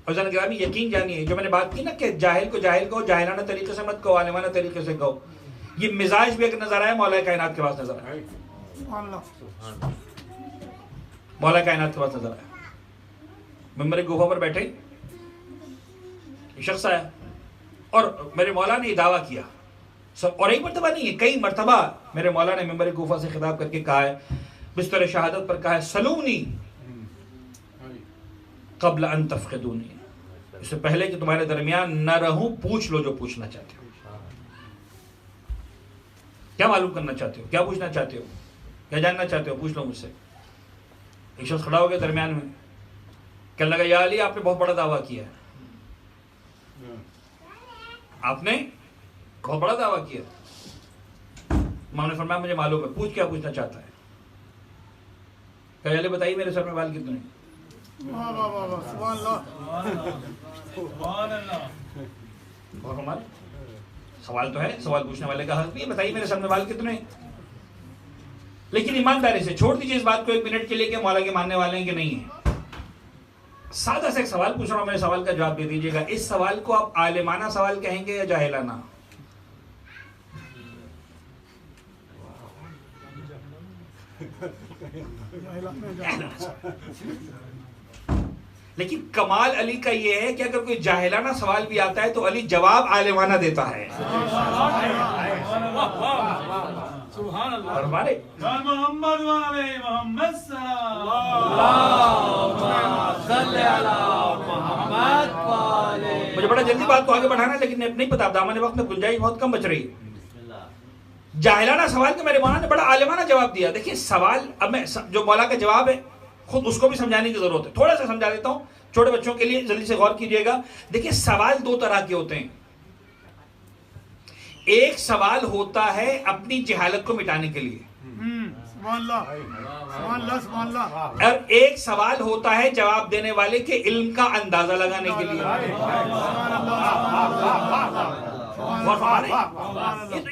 और जन ग्रामी यकीन जानिए, जो मैंने बात की ना कि जाहिल को जाहिलाना तरीके से मत कहो, आलिमाना तरीके से कहो, ये मिजाज भी एक नजर आया मौला कायनात के पास नजर आया, मौला कायनात के पास नजर आया। मेरे गुफा पर बैठे शख्स आया और मेरे मौला ने दावा किया, और एक मरतबा नहीं है, कई मरतबा मेरे मौला ने मेरे गुफा से खिताब करके कहा है, बिस्तर शहादत पर कहा है, सलूनी क़ब्ल अन तफ़क़िदूनी, इससे पहले कि तुम्हारे दरमियान न रहूं, पूछ लो जो पूछना चाहते हो। क्या मालूम करना चाहते हो, क्या पूछना चाहते हो, क्या जानना चाहते हो, पूछ लो मुझसे। एक शख्स खड़ा हो गया दरमियान में, कहने लगा, या अली आपने बहुत बड़ा दावा किया है, आपने बहुत बड़ा दावा किया। इमाम ने फरमाया मुझे मालूम है, पूछ क्या पूछना चाहता है। कहा अली बताइए मेरे सर में बाल कितने हैं। और हमारे सवाल तो है, सवाल पूछने वाले का हक भी है, बताइए मेरे सर में बाल कितने हैं। लेकिन ईमानदारी से छोड़ दीजिए इस बात को एक मिनट के लिए कि मौला के मानने वाले हैं कि नहीं है। सादा सा एक सवाल पूछ रहा हूं, मेरे सवाल का जवाब दे दीजिएगा। इस सवाल को आप आलिमाना सवाल कहेंगे या जाहिलाना? लेकिन कमाल अली का यह है कि अगर कोई जाहिलाना सवाल भी आता है तो अली जवाब आलिमाना देता है। और हमारे मुझे बड़ा जल्दी बात को आगे बढ़ाना है, लेकिन नहीं पता दामन वक्त में गुंजाइश बहुत कम बच रही है। जाहिलाना सवाल के मेरे मौला ने बड़ा आलिमाना जवाब दिया। देखिए सवाल, अब मैं जो मौला का जवाब है खुद उसको भी समझाने की जरूरत है, थोड़ा सा समझा देता हूं छोटे बच्चों के लिए, जल्दी से गौर कीजिएगा। देखिए सवाल दो तरह के होते हैं। एक सवाल होता है अपनी जहालत को मिटाने के लिए, और एक सवाल होता है जवाब देने वाले के इल्म का अंदाजा लगाने के लिए।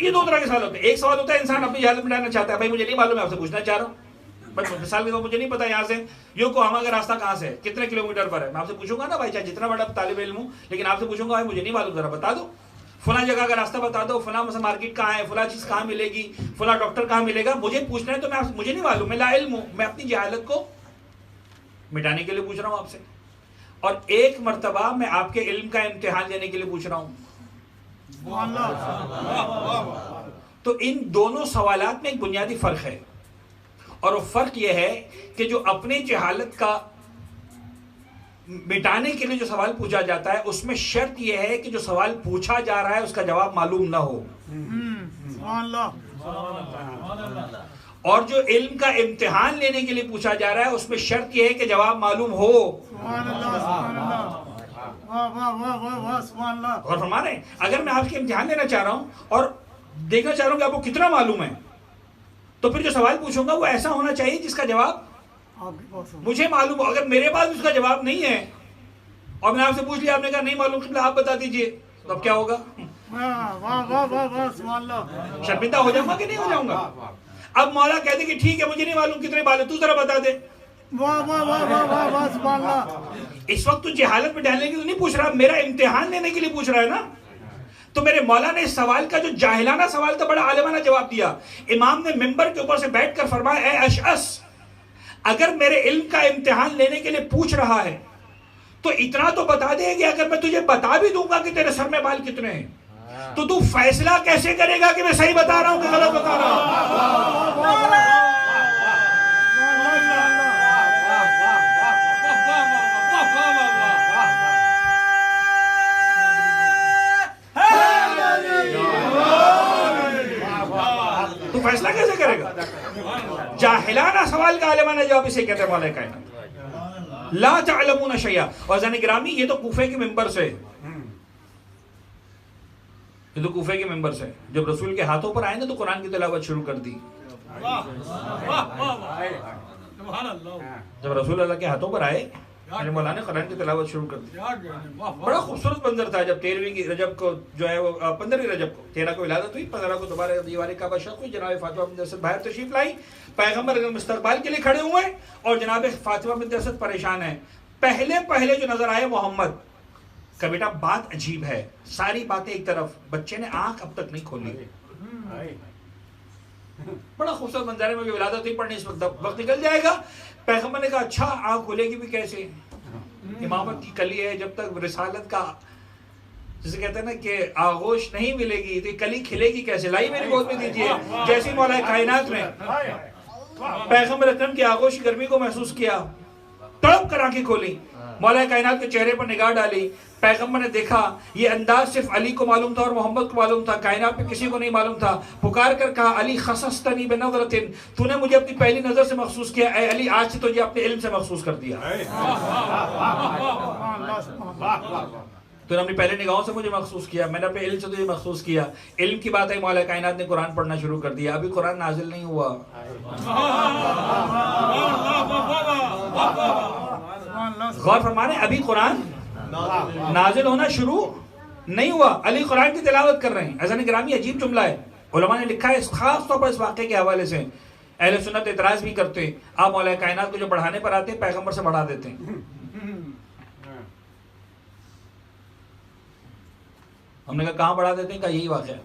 ये दो तरह के सवाल होते हैं। एक सवाल होता है इंसान अपनी जहालत मिटाना चाहता है, भाई मुझे नहीं मालूम है आपसे पूछना चाह रहा हूँ, मिसाल के तो मुझे नहीं पता यहाँ से योकोहामा का रास्ता कहाँ से है, कितने किलोमीटर पर है। मैं आपसे पूछूंगा ना भाई, चाहे जितना बड़ा तालिब इल्म हूं, लेकिन आपसे पूछूंगा भाई मुझे नहीं मालूम, जरा बता दो फला जगह का रास्ता बता दो, फला मार्केट कहाँ है, फला चीज कहाँ मिलेगी, फला डॉक्टर कहाँ मिलेगा। मुझे पूछना है तो मैं मुझे नहीं मालूम, मैं लाइल्म हूं, मैं अपनी जहालत को मिटाने के लिए पूछ रहा हूं आपसे। और एक मर्तबा मैं आपके इल्म का इम्तिहान लेने के लिए पूछ रहा हूं। तो इन दोनों सवालात में एक बुनियादी फर्क है, और वो फर्क यह है कि जो अपने जहालत का मिटाने के लिए जो सवाल पूछा जाता है उसमें शर्त यह है कि जो सवाल पूछा जा रहा है उसका जवाब मालूम ना हो, और जो इल्म का इम्तिहान लेने के लिए पूछा जा रहा है उसमें शर्त यह है कि जवाब मालूम हो। और हमारे अगर मैं आपके इम्तिहान लेना चाह रहा हूं और देखना चाह रहा हूं कि आपको कितना मालूम है, तो फिर जो सवाल पूछूंगा वो ऐसा होना चाहिए जिसका जवाब मुझे मालूम हो। अगर मेरे पास उसका जवाब नहीं है और मैंने आपसे पूछ लिया, आपने कहा नहीं मालूम, आप बता दीजिए, तो अब क्या होगा? शर्मिंदा हो जाऊंगा कि नहीं हो जाऊंगा? अब मौला कहते कि ठीक है मुझे नहीं मालूम कितने बाल है, तू जरा बता दे। इस वक्त तू जहालत में डालने के लिए नहीं पूछ रहा, मेरा इम्तिहान लेने के लिए पूछ रहा है ना। तो मेरे मौला ने इस सवाल का जो जाहिलाना सवाल था बड़ा आलिमाना जवाब दिया। इमाम ने मिंबर के ऊपर से बैठकर फरमाया, ए अशअस, अगर मेरे इल्म का इम्तिहान लेने के लिए पूछ रहा है तो इतना तो बता दे कि अगर मैं तुझे बता भी दूंगा कि तेरे सर में बाल कितने हैं तो तू फैसला कैसे करेगा कि मैं सही बता रहा हूं कि गलत बता रहा हूं? तू फैसला कैसे करेगा? जाहिलाना सवाल का आलिमाना जवाब इसे कहते हैं मौला कायनात। ला तअलमून शैया। और ज़ान गिरामी ये तो कूफे के मिंबर से, ये तो कूफे के मेंबर से जब रसूल के हाथों पर आए ना तो कुरान की तिलावत शुरू कर दी। जब रसूल अल्लाह के हाथों पर आए मेरे मौलाना ने कुरान की तिलावत शुरू कर दी। बड़ा खूबसूरत मंजर था जब 13वीं की रजब को जो है वो 15वीं रजब को 13 को विलादत हुई, 15 को दोबारा दीवार काबा शक हुई, जनाब फातिमा बिन्त असद बाहर तशरीफ लाई, पैगंबर मुस्तकबाल के लिए खड़े हुए और जनाब फातिमा बिन्त असद परेशान है। पहले जो नजर आए मोहम्मद का बेटा बात अजीब है, सारी बातें एक तरफ, बच्चे ने आंख अब तक नहीं खोली। बड़ा खूबसूरत मंजर में विलादत ही पढ़नी, इस वक्त निकल जाएगा। पैगंबर ने कहा अच्छा आंख खोलेगी भी कैसे, इमामत की कली है, जब तक रिसालत का जिसे कहते हैं ना कि आगोश नहीं मिलेगी तो कली खिलेगी कैसे। लाई मेरी गोद में दीजिए। जैसी मौला कायनात में पैगंबर अकरम की आगोश की गर्मी को महसूस किया, तड़प कर आंखें खोली, मौला कायनात के चेहरे पर निगाह डाली, पैगंबर ने देखा ये अंदाज सिर्फ अली को मालूम था और मोहम्मद को मालूम था, कायनात में किसी को नहीं मालूम था। पुकार कर कहा अली खसस्तनी बिनज़रतिन, तूने मुझे अपनी पहली नजर से महसूस किया, ऐ अली आज से तुझे अपने इल्म से महसूस कर दिया। तूने अपनी पहले निगाहों से मुझे महसूस किया, मैंने अपने इल्म से तुझे महसूस किया। इल्म की बात है, मौला कायनात ने कुरान पढ़ना शुरू कर दिया। अभी कुरान नाजिल नहीं हुआ, गौर फरमाने, अभी कुरान नाजिल होना शुरू नहीं हुआ, अली कुरान की तिलावत कर रहे हैं। अज़ान गिरामी अजीब जुमला है, उलमा ने लिखा है खास तौर पर इस वाक़े के हवाले से। अहले सुन्नत इतराज भी करते हैं, आप मौला कायनात को जो बढ़ाने पर आते हैं पैगंबर से बढ़ा देते हैं। हमने कहा कहां बढ़ा देते हैं, कहा यही वाक़या है।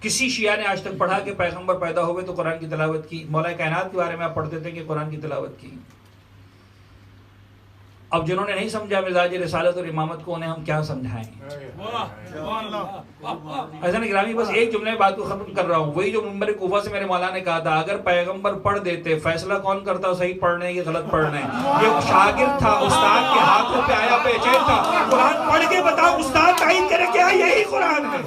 किसी शिया ने आज तक पढ़ा कि पैगंबर पैदा हुए तो कुरान की तिलावत की, मौला कायनात के बारे में आप पढ़ते थे कि कुरान की तिलावत की। अब जिन्होंने नहीं समझा मिजाज रिसालत और इमामत को, उन्हें हम क्या समझाएं। ऐसा नहीं गिरामी, बस एक जुमले में बात को खत्म कर रहा हूँ। वही जो मिंबर कूफा से मेरे मौला ने कहा था, अगर पैगंबर पढ़ देते, फैसला कौन करता सही पढ़ने की गलत पढ़ने। ये शागिर्द था, उस्ताद के हाथों पे आया, बेचैन था, कुरान पढ़ के बताओ उस्ताद तायीन करे क्या यही कुरान है।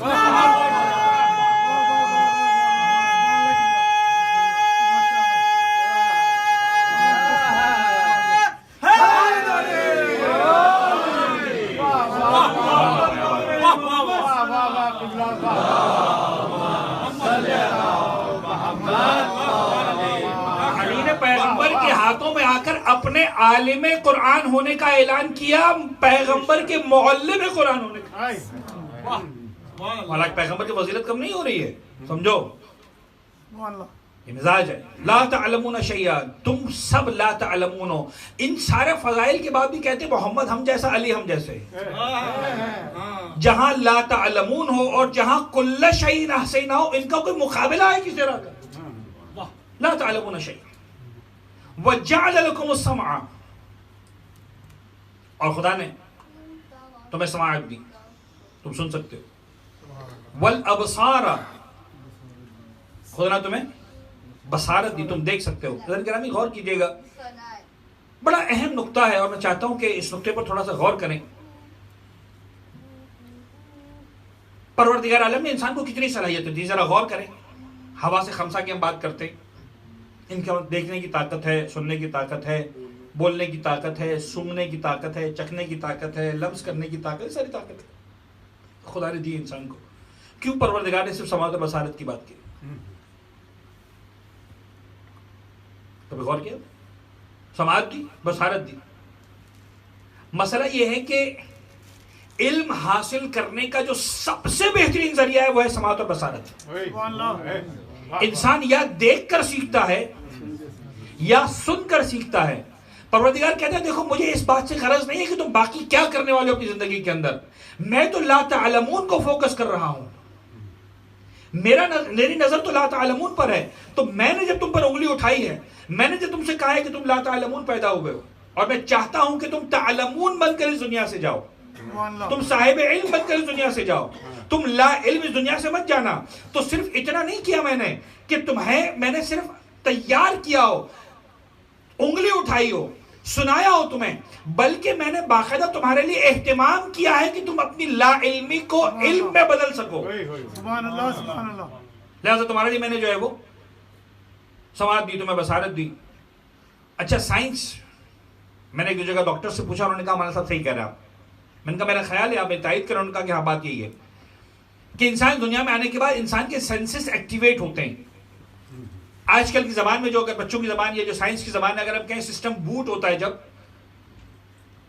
पैगंबर के हाथों में आकर अपने आलिम कुरान होने का ऐलान किया, पैगंबर के मुअल्लिम कुरान होने का। हालांकि पैगंबर की फजीलत कम नहीं हो रही है, समझो ये मिजाज है। ला तअलमून शैया, तुम सब ला तअलमून हो। इन सारे फजाइल के बाद भी कहते मोहम्मद हम जैसा, अली हम जैसे। जहां ला तअलमून हो और जहां कुल्ल शैइन अहसैना हो, इनका कोई मुकाबला है किसी तरह का। ला तअलमून शैया वजअल लकुमुस समअ, और खुदा ने तुम्हें समाअत दी, तुम सुन सकते हो। वल अबसारा, खुदा ने तुम्हें बसारत दी, तुम देख सकते हो। गिरामी गौर कीजिएगा, बड़ा अहम नुक्ता है और मैं चाहता हूं कि इस नुक्ते पर थोड़ा सा गौर करें। परवरदिगार आलम ने इंसान को कितनी सलाहियत दी, जरा गौर करें। हवा से खमसा की हम बात करते हैं, इनके देखने की ताकत है, सुनने की ताकत है, बोलने की ताकत है, सूंघने की ताकत है, चखने की ताकत है, लम्स करने की ताकत है, सारी ताकत है खुदा ने दी इंसान को। क्यों परवरदिगार ने सिर्फ समाअत और बसारत की बात की? कभी गौर किया? समाअत दी, बसारत दी। मसला यह है कि इल्म हासिल करने का जो सबसे बेहतरीन जरिया है वो है समाअत और बसारत। इंसान या देखकर सीखता है या सुनकर सीखता है। परवरदिगार कहता है देखो मुझे इस बात से गरज नहीं है कि तुम बाकी क्या करने वाले हो अपनी जिंदगी के अंदर, मैं तो ला तअलमून को फोकस कर रहा हूं। मेरी नजर तो ला तअलमून पर है। तो मैंने जब तुम पर उंगली उठाई है, मैंने जब तुमसे कहा है कि तुम ला तअलमून पैदा हुए हो, और मैं चाहता हूं कि तुम तअलमून बनकर इस दुनिया से जाओ, तुम साहिब इल्म बनकर इस दुनिया से जाओ, तुम ला इल्म इस दुनिया से मत जाना। तो सिर्फ इतना नहीं किया मैंने कि मैंने सिर्फ तैयार किया हो, उंगली उठाई हो, सुनाया हो तुम्हें, बल्कि मैंने बाकायदा तुम्हारे लिए एहतिमाम किया है कि तुम अपनी ला इल्मी को इल्म में बदल सको। सुभान अल्लाह, सुभान अल्लाह। लिहाजा तुम्हारे लिए मैंने जो है वो समाअत दी, तुम्हें बसारत दी। अच्छा, साइंस मैंने एक जगह डॉक्टर से पूछा, उन्होंने कहा हमारा साहब सही कह रहे हैं आप। मैंने कहा मेरा ख्याल है, आप तायद करें। उन्होंने कहा कि हाँ बात यही है कि इंसान दुनिया में आने के बाद इंसान के सेंसेस एक्टिवेट होते हैं। आजकल की जबान में जो, अगर बच्चों की जबान या जो साइंस की जबान है, अगर हम कहें सिस्टम बूट होता है जब,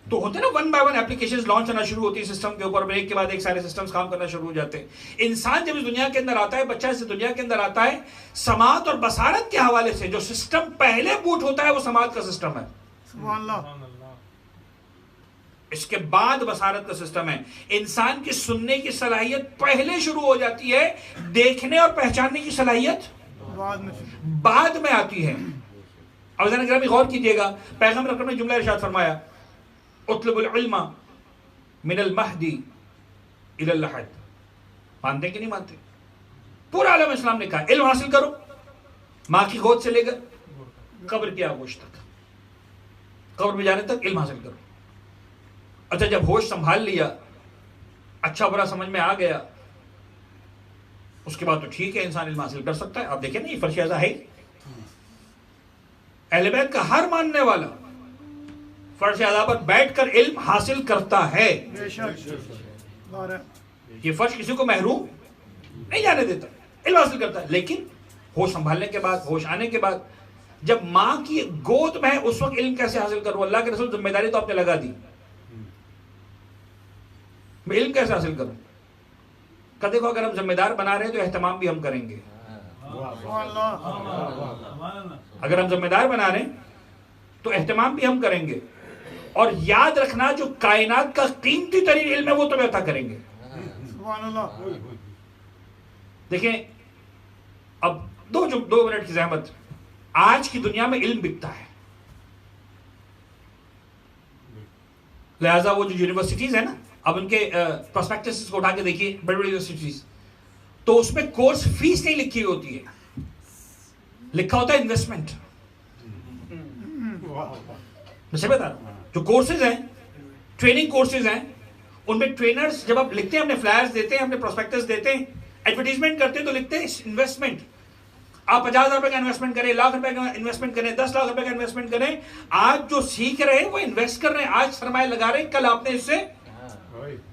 तो होते हैं ना 1 बाय 1 एप्लीकेशंस लॉन्च होना शुरू होती है सिस्टम के ऊपर, एक के बाद एक सारे सिस्टम्स काम करना शुरू हो जाते हैं। इंसान जब इस दुनिया के अंदर आता है, बच्चा इस दुनिया के अंदर आता है, समात और बसारत के हवाले से जो सिस्टम पहले बूट होता है वो समात का सिस्टम है, सुभान अल्लाह। इसके बाद बसारत का सिस्टम है। इंसान की सुनने की सलाहियत पहले शुरू हो जाती है, देखने और पहचानने की सलाहियत बाद में आती है। अब जरा भी गौर कीजिएगा, पैगंबर अकरम ने जुमला इरशाद फरमाया, उतलबुल इल्मा मिनल महदी इलल लहद। मानते कि नहीं मानते? पूरा आलम इस्लाम ने कहा इल्म हासिल करो, मां की गोद से लेकर कब्र की आगोश तक, कब्र में जाने तक इल्म हासिल करो। अच्छा, जब होश संभाल लिया, अच्छा बुरा समझ में आ गया, उसके बाद तो ठीक है, इंसान इल्म हासिल कर सकता है। आप देखें ना, ये फर्श ऐसा है, अहले बैत का हर मानने वाला फर्श आज़ा पर बैठकर इल्म हासिल करता है। ये फर्श किसी को महरूम नहीं जाने देता, इल्म हासिल करता है। लेकिन होश संभालने के बाद, होश आने के बाद, जब मां की गोद में है, उस वक्त इल्म कैसे हासिल करूं? अल्लाह के रसूल, जिम्मेदारी तो आपने लगा दी, मैं इल्म कैसे हासिल करूं? कदे को अगर हम जिम्मेदार बना रहे हैं तो एहतमाम भी हम करेंगे। अगर हम जिम्मेदार बना रहे हैं तो एहतमाम भी हम करेंगे, और याद रखना जो कायनात का कीमती तरीन इल्म है वो तो अता करेंगे। देखें, अब 2 मिनट की जहमत, आज की दुनिया में इल्म बिकता है, लिहाजा वो जो यूनिवर्सिटीज है ना, अब उनके प्रोस्पेक्टस को उठा के देखिए, बड़ी बड़ी यूनिवर्सिटीज, तो उसमें कोर्स फीस नहीं लिखी हुई होती है, लिखा होता है इन्वेस्टमेंट। मैं सही बता रहा हूं, जो कोर्सेज हैं, ट्रेनिंग कोर्सेज हैं, उनमें ट्रेनर्स जब आप लिखते हैं, अपने फ्लायर्स देते हैं, अपने प्रोस्पेक्टस देते हैं, एडवर्टीजमेंट करते हैं, तो लिखते हैं इन्वेस्टमेंट। आप 50,000 रुपए का इन्वेस्टमेंट करें, लाख रुपए का इन्वेस्टमेंट करें, 10 लाख रुपए का इन्वेस्टमेंट करें। आज जो सीख रहे हैं वो इन्वेस्ट कर रहे हैं, आज सरमाया लगा रहे हैं, कल आपने इससे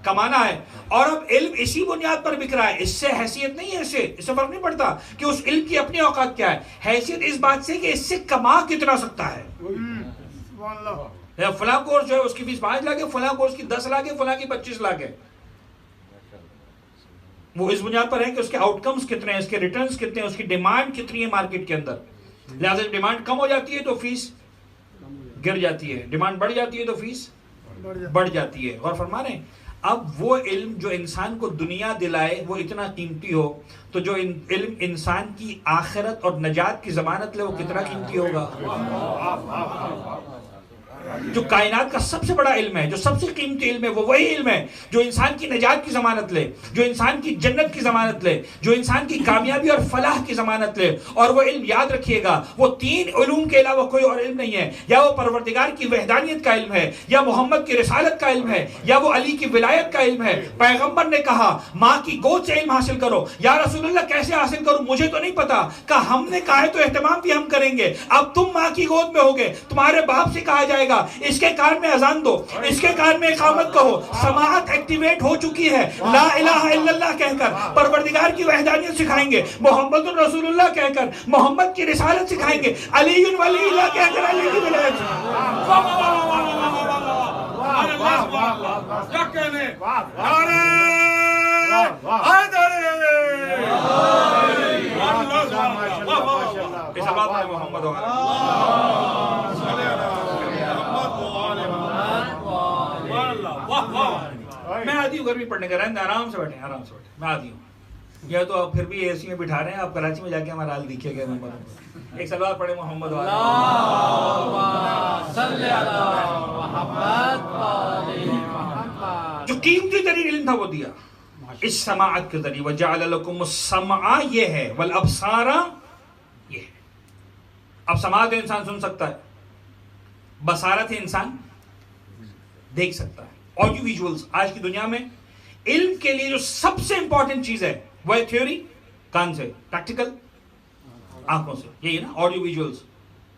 कमाना है। और अब इल्म इसी बुनियाद पर बिक रहा है। इससे हैसियत नहीं है, इससे फर्क नहीं पड़ता कि उस इल्म की अपनी औकात क्या है। हैसियत इस बात से कि इससे कमा कितना सकता है। फला कोर्स जो है उसकी फीस 5 लाख है, फला कोर्स की 10 लाख है, फला की 25 लाख है। वो इस बुनियाद पर है कि उसके आउटकम्स कितने हैं, उसके रिटर्न्स कितने हैं, उसकी डिमांड कितनी है मार्केट के अंदर। लिहाजा डिमांड कम हो जाती है तो फीस गिर जाती है, डिमांड बढ़ जाती है तो फीस बढ़ जाती है। गौर फरमा रहे हैं? अब वो इल्म जो इंसान को दुनिया दिलाए वो इतना कीमती हो, तो जो इल्म इंसान की आखिरत और नजात की जमानत ले वो कितना कीमती होगा। जो कायनात का सबसे बड़ा इल्म है, जो सबसे कीमती इल्म है, वो वही इल्म है जो इंसान की नजात की जमानत ले, जो इंसान की जन्नत की जमानत ले, जो इंसान की कामयाबी और फलाह की जमानत ले। और वो इल्म याद रखिएगा, वो 3 उलूम के अलावा कोई और इल्म नहीं है। या वो परवरदिगार की वहदानियत का इल्म है, या मोहम्मद की रिसालत का इल्म है, या वो अली की विलायत का इल्म है। पैगंबर ने कहा माँ की गोद से इल्म हासिल करो। या रसूलुल्लाह कैसे हासिल करूं, मुझे तो नहीं पता। कहा हमने कहा है तो एहतमाम भी हम करेंगे। अब तुम माँ की गोद में होगे, तुम्हारे बाप से कहा जाएगा इसके कान में अजान दो, इसके कान में इकामत कहो। समाअत एक्टिवेट हो चुकी है, ला इलाहा इल्लल्लाह कहकर परवरदिगार की वहदानियत सिखाएंगे, मोहम्मदुर रसूलुल्लाह कहकर मोहम्मद की रिसालत सिखाएंगे, अलीयुन वलीउल्लाह कहकर अली की विलायत। मैं आती हूँ गर्मी पड़ने का, रहने आराम से बैठे, आराम से बैठे, मैं आती हूँ। या तो आप फिर भी एसी में बिठा रहे हैं, आप कराची में जाके हमारा हाल देखिएगा। एक सलवार पढ़े मोहम्मद वाला। जो कीमती तरीन इल्म था वो दिया इस समाअत के जरिए। वजअल लकुमुस समा, ये है, वल अबसारा, ये है। अब समाअत इंसान सुन सकता है, बसारत इंसान देख सकता है। ऑडियो विजुअल्स आज की दुनिया में इल्म के लिए जो सबसे इंपॉर्टेंट चीज है वो है थ्योरी कान से, प्रैक्टिकल आंखों से, यही है ना ऑडियो विजुअल्स।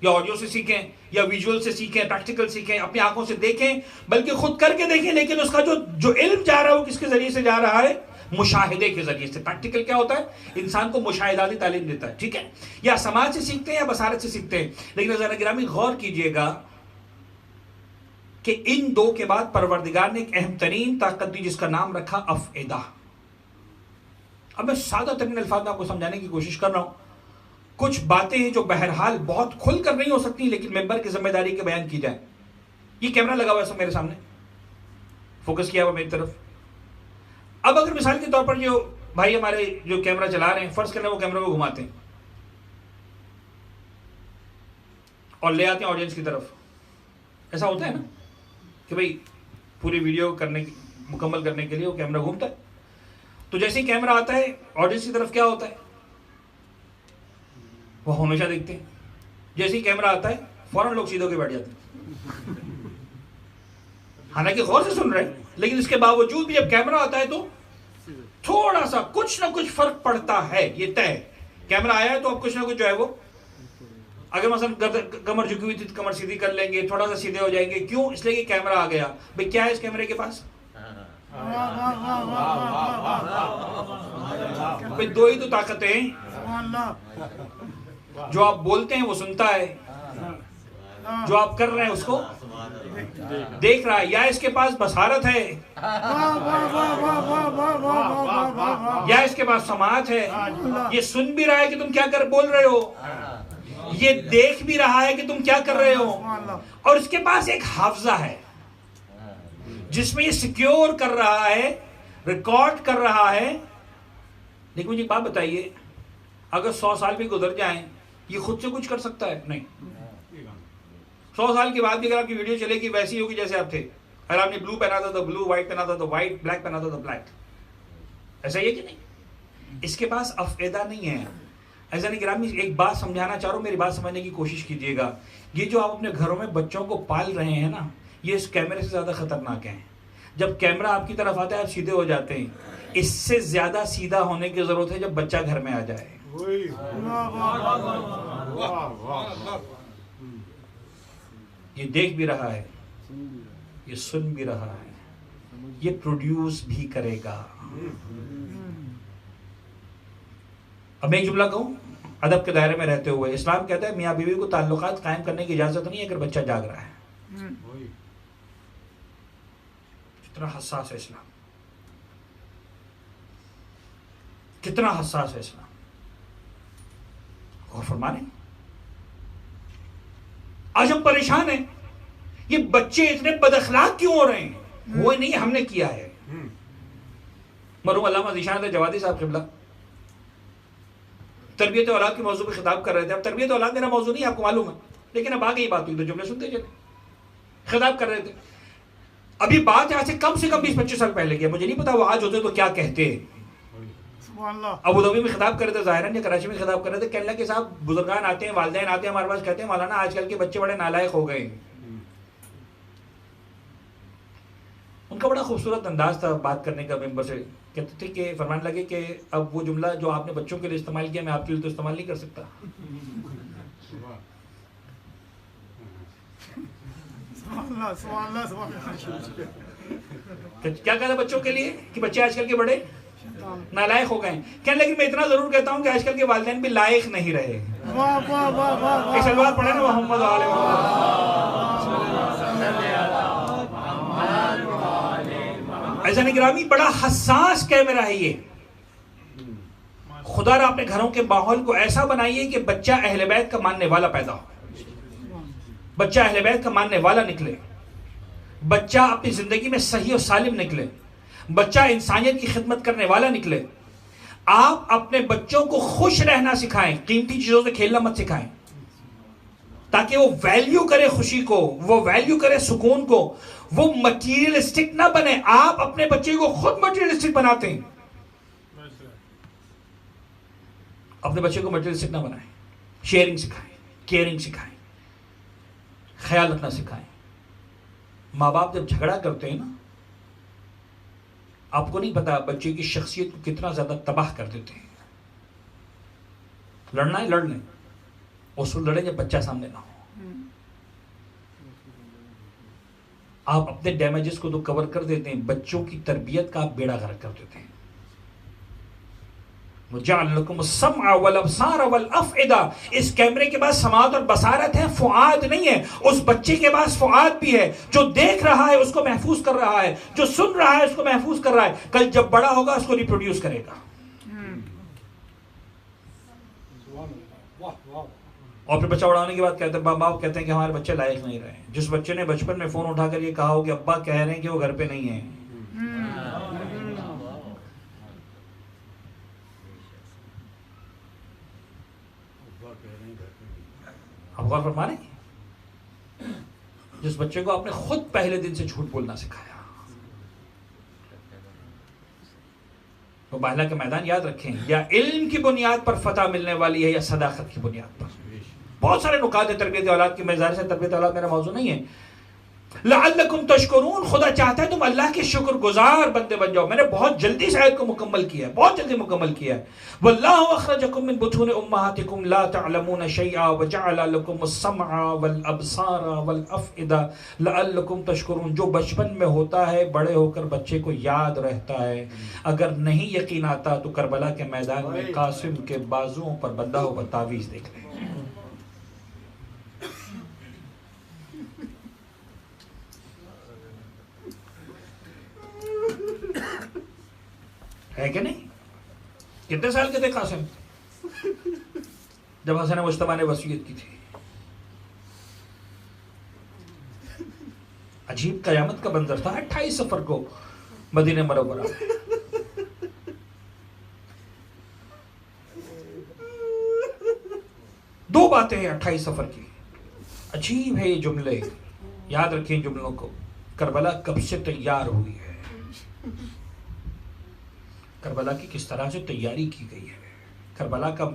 या ऑडियो से सीखें, या विजुअल से सीखें, प्रैक्टिकल सीखें, अपनी आंखों से देखें, बल्कि खुद करके देखें। लेकिन उसका जो इल्म जा रहा है वो किसके जरिए से जा रहा है? मुशाहिदे के जरिए से। प्रैक्टिकल क्या होता है? इंसान को मुशाहिदाती तालीम देता है, ठीक है? या समाज से सीखते हैं या बसारत से सीखते हैं। लेकिन ज़रा गिरामी गौर कीजिएगा कि इन दो के बाद परवरदिगार ने एक अहम तरीन ताकत दी जिसका नाम रखा अफ़इदा। अब मैं सादा तरीन अल्फाज में आपको समझाने की कोशिश कर रहा हूं। कुछ बातें हैं जो बहरहाल बहुत खुलकर नहीं हो सकती, लेकिन मेंबर की जिम्मेदारी के बयान की जाए। ये कैमरा लगा हुआ है सब मेरे सामने, फोकस किया हुआ मेरी तरफ। अब अगर मिसाल के तौर पर जो भाई हमारे जो कैमरा चला रहे हैं, फर्ज करने वो कैमरा को घुमाते हैं और ले आते हैं ऑडियंस की तरफ, ऐसा होता है ना कि भाई पूरी वीडियो मुकम्मल करने के लिए वो कैमरा घूमता है। तो जैसे ही कैमरा आता है ऑडियंस की तरफ, क्या होता है? वो हमेशा देखते हैं। जैसे ही कैमरा आता है फौरन लोग सीधे होकर बैठ जाते हैं, हालांकि गौर से सुन रहे हैं, लेकिन इसके बावजूद भी जब कैमरा आता है तो थोड़ा सा कुछ ना कुछ फर्क पड़ता है। ये तय, कैमरा आया है तो अब कुछ ना कुछ जो है वो, अगर मसलन कमर झुकी हुई थी तो कमर सीधी कर लेंगे, थोड़ा सा सीधे हो जाएंगे। क्यों? इसलिए कि कैमरा आ गया। भाई क्या है इस कैमरे के पास? भाई दो ही तो ताकतें, जो आप बोलते हैं वो सुनता है, जो आप कर रहे हैं उसको देख रहा है। या इसके पास बसारत है, या इसके पास समाज है, ये सुन भी रहा है कि तुम क्या कर बोल रहे हो, ये देख भी रहा है कि तुम क्या कर रहे हो, और इसके पास एक हाफजा है जिसमें ये सिक्योर कर रहा है, रिकॉर्ड कर रहा है। लेकिन मुझे एक बात बताइए, अगर 100 साल भी गुजर जाएं, ये खुद से कुछ कर सकता है? नहीं। 100 साल के बाद भी अगर आपकी वीडियो चलेगी वैसी होगी जैसे आप थे। अगर आपने ब्लू पहना था तो ब्लू, व्हाइट पहना था तो व्हाइट, ब्लैक पहना था तो ब्लैक। ऐसा ही है कि नहीं? इसके पास अफ़इदा नहीं है। ऐसा नहीं। गिरामी एक बात समझाना चाह रहा हूं, मेरी बात समझने की कोशिश कीजिएगा। ये जो आप अपने घरों में बच्चों को पाल रहे हैं ना, ये इस कैमरे से ज्यादा खतरनाक है। जब कैमरा आपकी तरफ आता है आप सीधे हो जाते हैं। इससे ज्यादा सीधा होने की जरूरत है जब बच्चा घर में आ जाए। ये देख भी रहा है, ये सुन भी रहा है, ये प्रोड्यूस भी करेगा। अब मैं एक जुमला कहूं अदब के दायरे में रहते हुए, इस्लाम कहता है मियां बीवी को ताल्लुकात कायम करने की इजाजत नहीं है अगर बच्चा जाग रहा है। कितना हसास है इस्लाम, कितना हसास है इस्लाम। गौर फरमाने। आज हम परेशान हैं, ये बच्चे इतने बदअखलाक क्यों हो रहे हैं? वो नहीं हमने किया है। मरहूम अल्लामा ज़ीशान जवादी साहब क़िबला तरबियत औलाद के मौजू पर खिताब कर रहे थे। अब तरबियत औलाद मेरा मौजू नहीं, आपको मालूम है, लेकिन अब आगे बात हुई तो जुमले सुनते चले। खिताब कर रहे थे, अभी बात यहाँ से कम 20-25 साल पहले की, मुझे नहीं पता वो आज होते तो क्या कहते। अबू धाबी में खिताब कर रहे थे ज़ाहिरन, या कराची में खिताब कर रहे थे। कहने लगे साहब बुजुर्गान आते हैं, वालिदैन आते हैं हमारे पास, कहते हैं मौलाना आजकल के बच्चे बड़े नालायक हो गए। उनका बड़ा खूबसूरत अंदाज था बात करने का मेंबर से। कहते थे कि फरमाने लगे कि अब वो जुमला जो आपने बच्चों के लिए इस्तेमाल किया मैं आपके लिए तो इस्तेमाल नहीं कर सकता। क्या कहता बच्चों के लिए कि बच्चे आजकल के बड़े नालायक हो गए। कहने लगे मैं इतना जरूर कहता हूं कि आजकल के वालिदैन भी लायक नहीं रहे। एक सलवात पढ़े ना मोहम्मद ऐसा नहीं। गिरामी बड़ा हसास कैमरा है ये। खुदा अपने घरों के माहौल को ऐसा बनाइए कि बच्चा अहले बैत का मानने वाला पैदा हो, बच्चा अहले बैत का मानने वाला निकले, बच्चा अपनी जिंदगी में सही और सालिम निकले, बच्चा इंसानियत की खिदमत करने वाला निकले। आप अपने बच्चों को खुश रहना सिखाएं, कीमती चीजों से खेलना मत सिखाएं, ताकि वो वैल्यू करे खुशी को, वो वैल्यू करे सुकून को, वो मटीरियलिस्टिक ना बने। आप अपने बच्चे को खुद मटीरियलिस्टिक बनाते हैं, अपने बच्चे को मटीरियलिस्टिक ना बनाएं। शेयरिंग सिखाएं, केयरिंग सिखाएं, ख्याल रखना सिखाएं। माँ बाप जब झगड़ा करते हैं ना, आपको नहीं पता बच्चे की शख्सियत को कितना ज्यादा तबाह कर देते हैं। लड़ना है लड़ लें, उसूल लड़ेंगे बच्चा सामने ना हो। आप अपने डैमेजेस को तो कवर कर देते हैं, बच्चों की तरबियत का आप बेड़ा गर्क कर देते हैं। इस कैमरे के पास समाअत और बसारत है, फुआद नहीं है। उस बच्चे के पास फुआद भी है, जो देख रहा है उसको महफूज कर रहा है, जो सुन रहा है उसको महफूज कर रहा है। कल जब बड़ा होगा उसको रिप्रोड्यूस करेगा। और फिर बच्चा उड़ाने के बाद कहते हैं, बाप कहते हैं कि हमारे बच्चे लायक नहीं रहे। जिस बच्चे ने बचपन में फोन उठाकर ये कहा हो कि अब्बा कह रहे हैं कि वो घर पे नहीं है, आप गौर फरमा रहे हैं? जिस बच्चे को आपने खुद पहले दिन से झूठ बोलना सिखाया। तो बाहला के मैदान याद रखें, या इल्म की बुनियाद पर फतह मिलने वाली है या सदाकत की बुनियाद पर। बहुत सारे नुकात है तरबियत औलाद की, मज़ार से तरबियत औलाद मेरा मौजू नहीं है। लअल्लकुम तशकुरून, खुदा चाहता है तुम अल्लाह के शुक्रगुजार बंदे बन जाओ। मैंने बहुत जल्दी से आयत को मुकम्मल किया है, बहुत जल्दी मुकम्मल किया है। वल्लाहु अखरजकुम मिन बुतूनि उम्महातिकुम ला तअलमून शैआ व जअल लकुमुस समअ वल अबसारा वल अफइदा लअल्लकुम तशकुरून। जो बचपन में होता है बड़े होकर बच्चे को याद रहता है। अगर नहीं यकीन आता तो करबला के मैदान में कासिम के बाजुओं पर बंधा हुआ तावीज़ देख लें। है कि नहीं? कितने साल के थे कासिम जब हसन मुश्तबा ने वसीयत की थी? अजीब कयामत का मंजर था 28 सफर को मदीने मुनव्वरा। दो बातें हैं 28 सफर की, अजीब है ये जुमले, याद रखें जुमलों को। करबला कब से तैयार हुई है, करबला की किस तरह से तैयारी की गई है, करबला का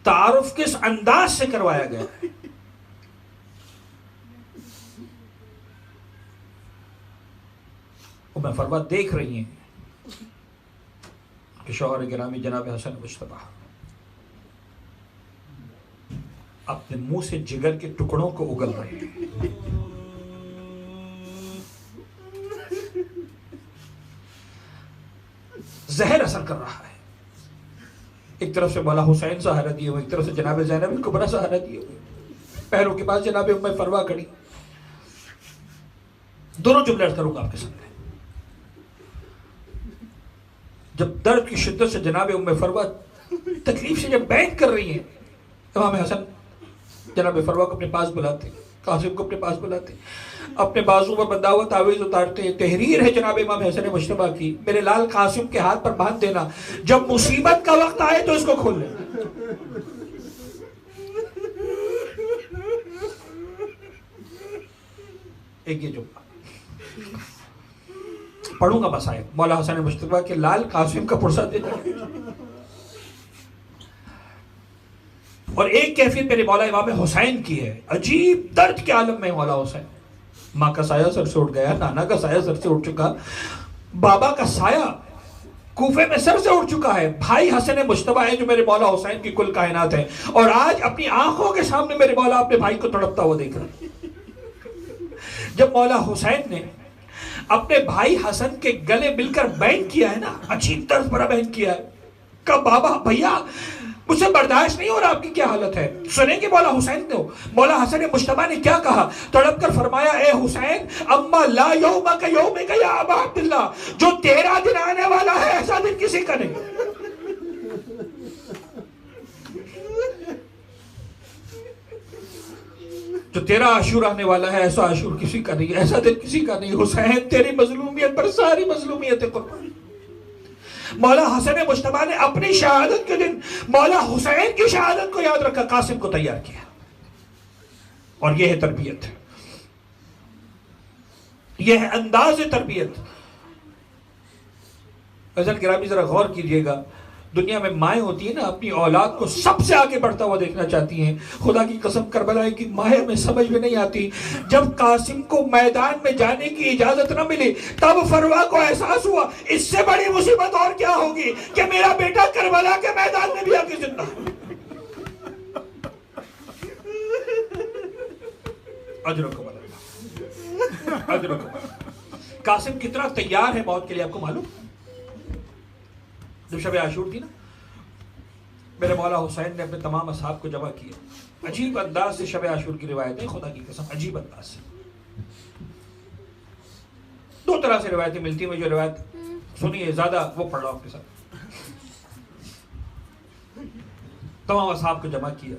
तारुफ किस अंदाज से करवाया गया है। मैं फरवा देख रही हैं कि शौहर गिरामी जनाब हसन मुश्तबा अपने मुंह से जिगर के टुकड़ों को उगल रहे हैं। जहर असर कर रहा है। एक तरफ से मौला हुसैन सहारा दिए हुए, एक तरफ से जनाब ज़ैनब कुबरा सहारा दिए हुए, पैरों के पास जनाब उम्मे फरवा खड़ी। दोनों जुमले अर्ज करूंगा आपके सामने। जब दर्द की शिद्दत से जनाब उम्मे फरवा तकलीफ से जब बैठ कर रही है, इमाम हसन जनाब फरवा को अपने पास बुलाते, कासिम को अपने पास बुलाते, अपने बाजू पर बंधा हुआ तावीज़ उतारते। तहरीर है जनाब इमाम हसन मुश्तबा की, मेरे लाल कासिम के हाथ पर बांध देना, जब मुसीबत का वक्त आए तो इसको खोल लेना। एक ये जुमला पढ़ूंगा बस आए, मौला हसन मुश्तबा के लाल कासिम का पुरसा देना। और एक कैफियत मेरे मौला इमाम हुसैन की है, अजीब दर्द के आलम में मौला हुसैन। माँ का साया सर से उठ गया, नाना का साया सर से उठ चुका, बाबा का साया कूफे में सर से उठ चुका है। भाई हसन मुश्तबा है जो मेरे मौला हुसैन की कुल कायनात है, और आज अपनी आंखों के सामने मेरे मौला अपने भाई को तड़पता हुआ देख रहा है। जब मौला हुसैन ने अपने भाई हसन के गले मिलकर बैन किया है ना, अजीब तर्ज पर बैन किया है, कब बाबा भैया मुझसे बर्दाश्त नहीं हो रहा, आपकी क्या हालत है। सुनेंगे मौला हुसैन ने, मौला हसन मुश्तबा ने क्या कहा, तड़प कर फरमाया, ए हुसैन अम्मा ला यौमा का यौमे का या अबा अब्दुल्ला, जो तेरा दिन आने वाला है ऐसा दिन किसी का नहीं। जो तेरा आशूर आने वाला है ऐसा आशूर किसी का नहीं, ऐसा दिन किसी का नहीं। हुसैन तेरी मजलूमियत पर सारी मजलूमियत कुर्बान। मौला हसन मुश्तबा ने अपनी शहादत के दिन मौला हुसैन की शहादत को याद रखा, कासिम को तैयार किया। और यह है तरबियत, यह है अंदाज तरबियत। अज़ल गिरामी जरा गौर कीजिएगा, दुनिया में माएँ होती है ना, अपनी औलाद को सबसे आगे बढ़ता हुआ देखना चाहती हैं। खुदा की कसम करबला की माँ में समझ में नहीं आती, जब कासिम को मैदान में जाने की इजाजत न मिली तब फरवा को एहसास हुआ इससे बड़ी मुसीबत और क्या होगी कि मेरा बेटा करबला के मैदान में भी आके जिंदा। अजरकुम अल्लाह, अजरकुम। कासिम कितना तैयार है मौत के लिए, आपको मालूम? जब शब आशूर थी ना, मेरे मौला हुसैन ने अपने तमाम असहाब को जमा किया। अजीब अंदाज से शब आशूर की रिवायतें, खुदा की कसम अजीब अंदाज से। दो तरह से रिवायतें मिलती हैं, जो रिवायत सुनिए ज्यादा वो पढ़ रहा हूं आपके साथ। तमाम असहाब को जमा किया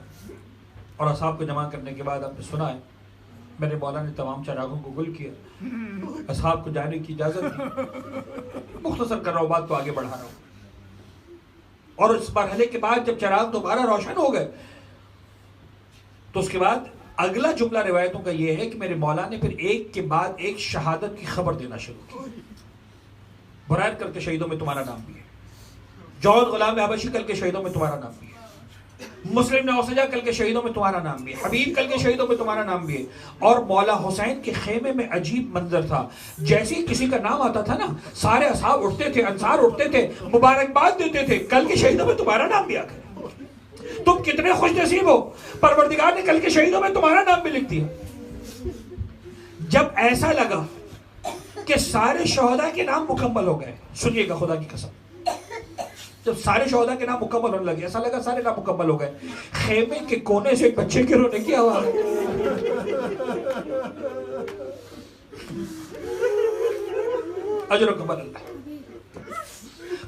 और असहाब को जमा करने के बाद आपने सुना है मेरे मौला ने तमाम चरागों को गुल किया, असहाब को जाने की इजाजत दी। मुख्तसर कर रहा हूं बात, तो आगे बढ़ा रहा हूं। और इस मरहले के बाद जब चराग दोबारा रोशन हो गए तो उसके बाद अगला जुमला रिवायतों का यह है कि मेरे मौला ने फिर एक के बाद एक शहादत की खबर देना शुरू की। बुरैन कल के शहीदों में तुम्हारा नाम भी है, जौद गुलाम हबशी कल के शहीदों में तुम्हारा नाम भी है, मुस्लिम नौसजा कल के शहीदों में तुम्हारा नाम भी है, हबीब कल के शहीदों में तुम्हारा नाम भी है। और मौला हुसैन के खेमे में अजीब मंजर था, जैसे ही किसी का नाम आता था ना, सारे असहाब उठते थे, अंसार उठते थे, मुबारकबाद देते थे, कल के शहीदों में तुम्हारा नाम भी आ गया। तुम कितने खुश नसीब हो, परवरदिगार ने कल के शहीदों में तुम्हारा नाम भी लिख दिया। जब ऐसा लगा कि सारे शोहदा के नाम मुकम्मल हो गए, सुनिएगा खुदा की कसम, जब सारे शोहदा के नाम मुकम्मल होने लगे, ऐसा लगा सारे नाम मुकम्मल हो गए, खेमे के कोने से एक बच्चे के रोने की आवाज। अजरकुम अल्लाह।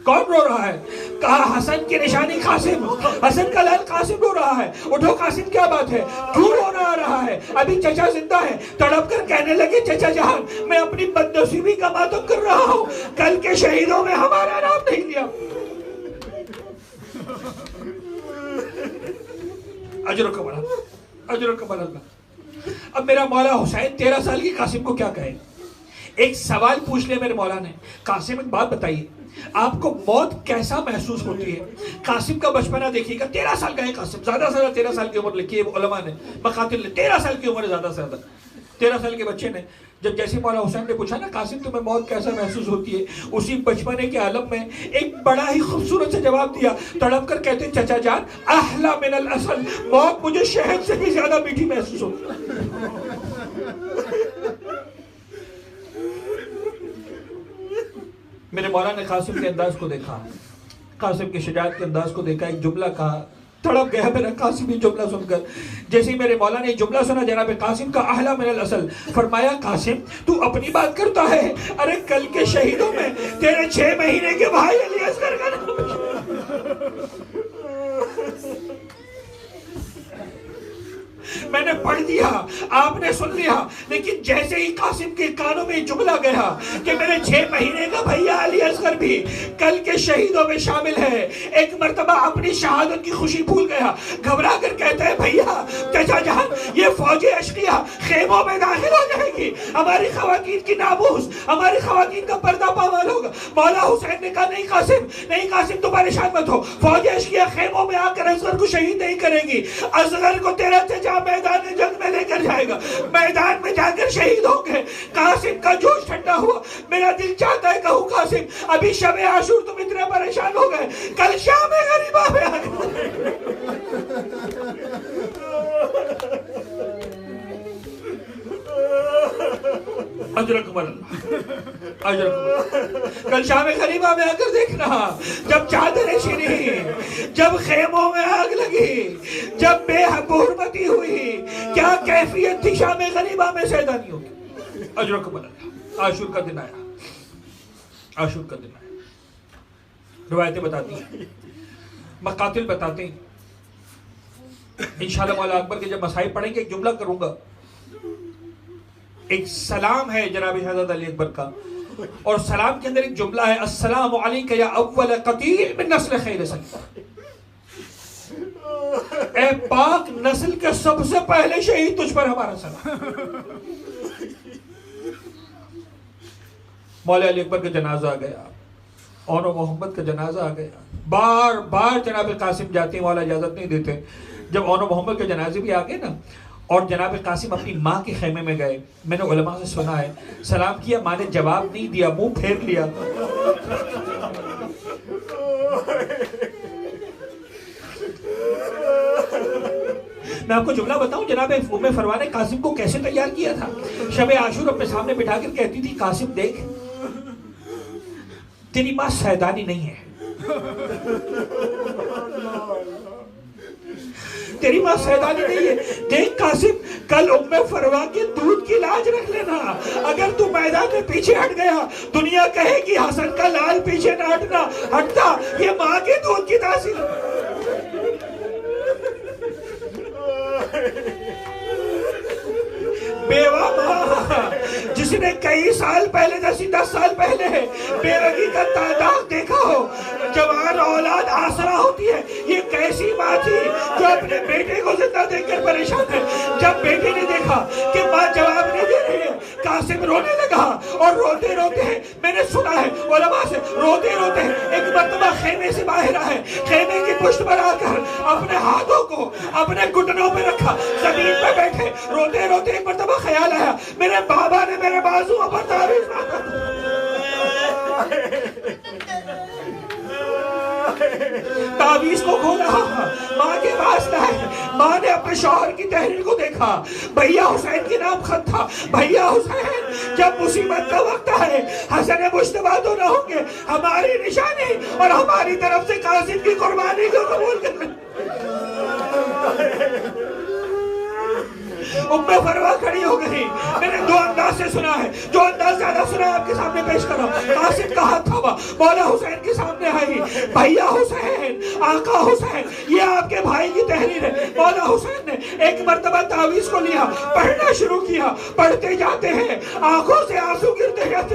कौन रो रहा है? कहा हसन की निशानी कासिम, हसन का लाल कासिम रो रहा है। उठो कासिम, क्या बात है, क्यों रोना आ रहा है? अभी चचा जिंदा है। तड़प कर कहने लगे, चचा जान मैं अपनी बदनसीबी का मातम कर रहा हूँ, कल के शहीदों में हमारा नाम नहीं लिया। अजरकुम अल्लाह, अजरकुम अल्लाह। अब मेरा मौला हुसैन 13 साल की कासिम को क्या कहे? एक सवाल पूछ ले मेरे मौला ने, कासिम एक बात बताइए, आपको मौत कैसा महसूस होती है? कासिम का बचपना देखिएगा, 13 साल का है कासिम, ज्यादा से ज्यादा 13 साल की उम्र लिखी है उलमा ने, मकातिल ने 13 साल की उम्र, ज्यादा से ज्यादा 13 साल के बच्चे ने। जब जैसे मौला हुसैन ने पूछा ना, कासिम तुम्हें मौत कैसा महसूस होती है, उसी बचपने के आलम में एक बड़ा ही खूबसूरत से जवाब दिया। तड़प कर कहते, चचा जान अहला मिनल असल, मौत मुझे शहद से भी ज्यादा मीठी महसूस होती है। मेरे मौला ने कासिम के अंदाज को देखा, कासिम के शजात के अंदाज को देखा, एक जुमला कहा, तड़प गया मेरा कासिम ये जुमला सुनकर। जैसे ही मेरे मौला ने जुमला सुना जनाब कासिम का, अहला मिनल असल, फरमाया कासिम तू अपनी बात करता है, अरे कल के शहीदों में तेरे 6 महीने के भाई अली असगर का नाम। मैंने पढ़ दिया, आपने सुन लिया, लेकिन जैसे ही कासिम के कानों में जुमला गया कि मेरे 6 महीने का भैया अली असगर भी कल के शहीदों में शामिल है, एक मर्तबा अपनी शहादत की खुशी भूल गया, घबरा कर कहता है, भैया चाचा जान ये फौजी अशकिया खेमों में दाखिल हो जाएगी, हमारी खवातीन की नामूस, हमारी खवातीन का पर्दा पामाल होगा। मौला हुसैन ने कहा, नहीं कासिम, नहीं कासिम तुम परेशान मत हो, फौजी अशकिया खेमों में आकर असगर को शहीद नहीं करेगी, असगर को तेरा चचा मैदान जंग में लेकर जाएगा, मैदान में जाकर शहीद होंगे। कासिम का जोश ठंडा हुआ, मेरा दिल चाहता है कहूं कासिम अभी शब आशूर तुम इतने परेशान हो गए, कल शाम गरीबा में आ गए। कल शाम गरीबा में आकर देखना, जब चादरें छिनी, जब खेमों में आग लगी, जब बेहुरमती हुई, क्या कैफियत थी शाम गरीबा में सैदानियों की। अजरकुम आशूर का दिन आया, आशूर का दिन आया। रिवायतें बताती हैं, मकातिल बताते हैं, इंशाअल्लाह मौला अकबर के जब मसाइब पढ़ेंगे एक जुमला करूंगा। एक सलाम है जनाब हज़रत अली अकबर का, और सलाम के अंदर एक जुमला है, अस्सलामु अलैका या अव्वल कतील मिन नस्ल खैर सलीम, ए पाक नस्ल के सबसे पहले शहीद तुझ पर हमारा सलाम। मौला अली अकबर का जनाजा आ गया और मोहम्मद का जनाजा आ गया। बार बार जनाब कासिम जाते, मौला इजाजत नहीं देते। जब और मोहम्मद के जनाजे भी आ गए ना, और जनाब कासिम अपनी माँ के खेमे में गए, मैंने उलमा से सुना है, सलाम किया, माँ ने जवाब नहीं दिया, मुंह फेर लिया। मैं आपको जुमला बताऊं, जनाब उम्मे फरवा ने कासिम को कैसे तैयार किया था। शब आशूर अपने सामने बिठा कर कहती थी, कासिम देख तेरी मां सैदानी नहीं है, तेरी मां सैदानी नहीं है। देख कासिम, कल उम्मे फरवा के दूध की लाज रख लेना। अगर तू मैदान में पीछे हट गया, दुनिया कहेगी हसन का लाल पीछे न हटता, ये मां के दूध की तासीर। बेवा मां जिसने कई साल पहले, 10 साल पहले बेवगी का तादाद देखा हो, जवान औलाद आसरा होती है, ये कैसी मां थी जो अपने बेटे को जिंदा देखकर परेशान है। जब बेटे ने देखा कि मां जवाब नहीं दे रही है, कासिम रोने लगा और रोते रोते मैंने सुना है उलमा से, रोते रोते एक मर्तबा खेमे से बाहर आए, खेमे की पुष्ट पर आकर अपने हाथों को अपने घुटनों पर रखा, जमीन पर बैठे रोते रोते एक मर्तबा ख्याल आया, मेरे बाबा ने मेरे बाजुओं पर तावीज़ मारा। तावीज़ को खोला, माँ के पास लाए। माँ ने अपने शौहर की तहरीर को देखा, भैया हुसैन के नाम खत था। भैया हुसैन, जब मुसीबत का वक्त आए, हसन मुश्तबा तो न होंगे, हमारी निशानी और हमारी तरफ से कासिम की कुर्बानी को कबूल कर। उम्मे फरवा खड़ी हो गई। मैंने दो अंदाज से सुना है, जो अंदाज ज्यादा सुना है आपके सामने पेश कर रहा हूं। कासिम का हाथ थामा, मौला हुसैन के सामने आई, भैया हुसैन, आका हुसैन, ये आपके भाई की तहरीर है। मौला हुसैन ने एक मर्तबा तावीज़ को लिया, पढ़ना शुरू किया, पढ़ते जाते हैं, आंखों से आंसू गिरते जाते।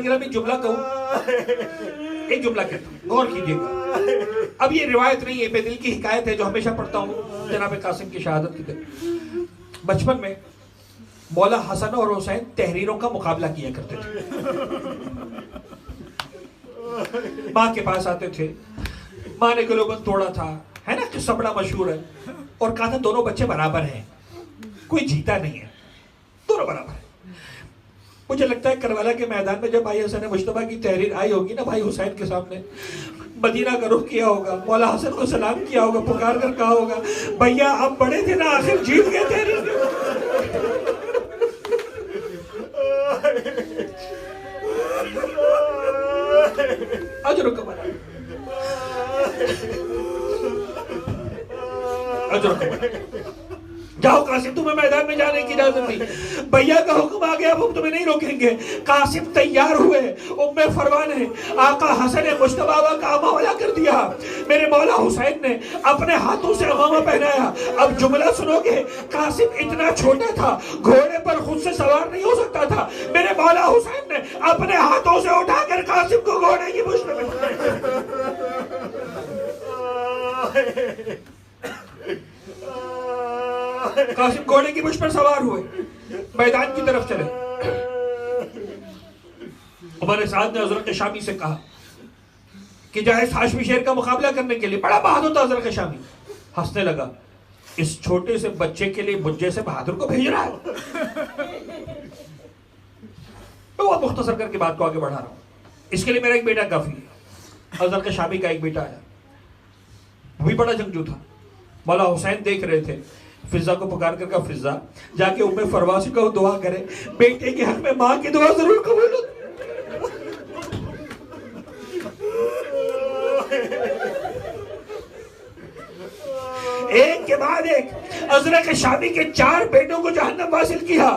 मैं जुमला कहूं, एक जुमला कहता हूं, गौर कीजिएगा। अब ये रिवायत नहीं है, बेदिल की हिकायत है जो हमेशा पढ़ता हूं जनाब कासिम की शहादत की दिन। बचपन में मौला हसन और हुसैन तहरीरों का मुकाबला किया करते थे। माँ के पास आते थे, माँ ने गिलोबंद तोड़ा था, है ना, किस्सा बड़ा मशहूर है, और कहा था दोनों बच्चे बराबर हैं, कोई जीता नहीं है, दोनों बराबर है। मुझे लगता है करबला के मैदान में जब भाई हसन मुश्तबा की तहरीर आई होगी ना, भाई हुसैन के सामने मदीना का रुख किया होगा, मौला हसन को सलाम किया होगा, पुकार कर कहा होगा, भैया आप बड़े थे ना, आखिर जीत गए तहरीर। अजर कमरा, अजर कमरा। जाओ कासिम, तुम्हें मैदान में जाने की इजाजत नहीं, भैया का हुक्म आ गया, अब हम तुम्हें नहीं रोकेंगे। कासिम तैयार हुए, उम्मे फरवा ने आका हसन मुश्तबा का अमावला कर दिया। मेरे मौला हुसैन ने अपने हाथों से अमामा पहनाया। अब जुमला सुनोगे, कासिम इतना छोटा था, घोड़े पर खुद से सवार नहीं हो सकता था। मेरे मौला हुसैन ने अपने हाथों से उठाकर कासिम को घोड़े की पुष्ट में कासिम घोड़े की मुझ पर सवार हुए, मैदान की तरफ चले। उमर साद ने हज़रत शामी से कहा कि जाए हाशमी शेर का मुकाबला करने के लिए, बड़ा बहादुर था हज़रत शामी। हंसने लगा, इस छोटे से बच्चे के लिए मुझे से बहादुर को भेज रहा है। मैं बहुत मुख्तसर करके बात को आगे बढ़ा रहा हूं। इसके लिए मेरा एक बेटा काफी है। हज़रत शामी का एक बेटा है, वो भी बड़ा जंगजू था। मौला हुसैन देख रहे थे, फिजा को पुकार कर, फिजा जाके उम्मे फरवा से कहो दुआ करे, बेटे के हक में मां की दुआ जरूर कबूल हो। एक के बाद एक हज़रत शामी के 4 बेटों को जहन्नम वासिल किया।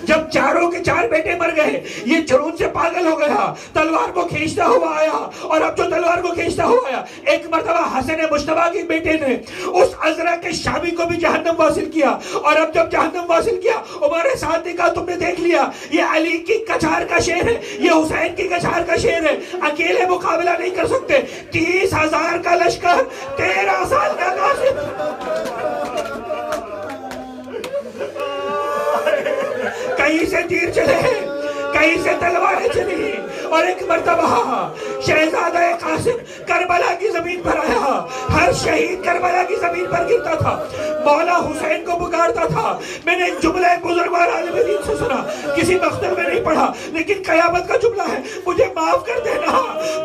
जब चारों के 4 बेटे मर गए, ये जुनून से पागल हो गया, तलवार को खींचता हुआ आया, और अब जो तलवार को खींचता हुआ आया, एक मर्तबा हसन मुश्तबा के बेटे ने उस हज़रत शामी को भी जहन्नम वासिल किया। और अब जब जहन्नम वासिल किया, उमर साथ ने कहा तुमने देख लिया, ये अली की कछार का शेर है, ये हुसैन की कछार का शेर है, अकेले मुकाबला नहीं कर सकते। 30,000 का लश्कर, 13 साल का कासिम। कहीं से तीर चले, कहीं से तलवारें चली, और एक मर्तबा शहजादा कासिम करबला की जमीन पर आया, हर शहीद करबला की जमीन पर गिरता था, मौला हुसैन को पुकारता था। मैंने एक जुमला एक बुजुर्गवार आलिम दीन से सुना, किसी मख्तर में नहीं पढ़ा, लेकिन कयामत का जुमला है, मुझे माफ कर देना।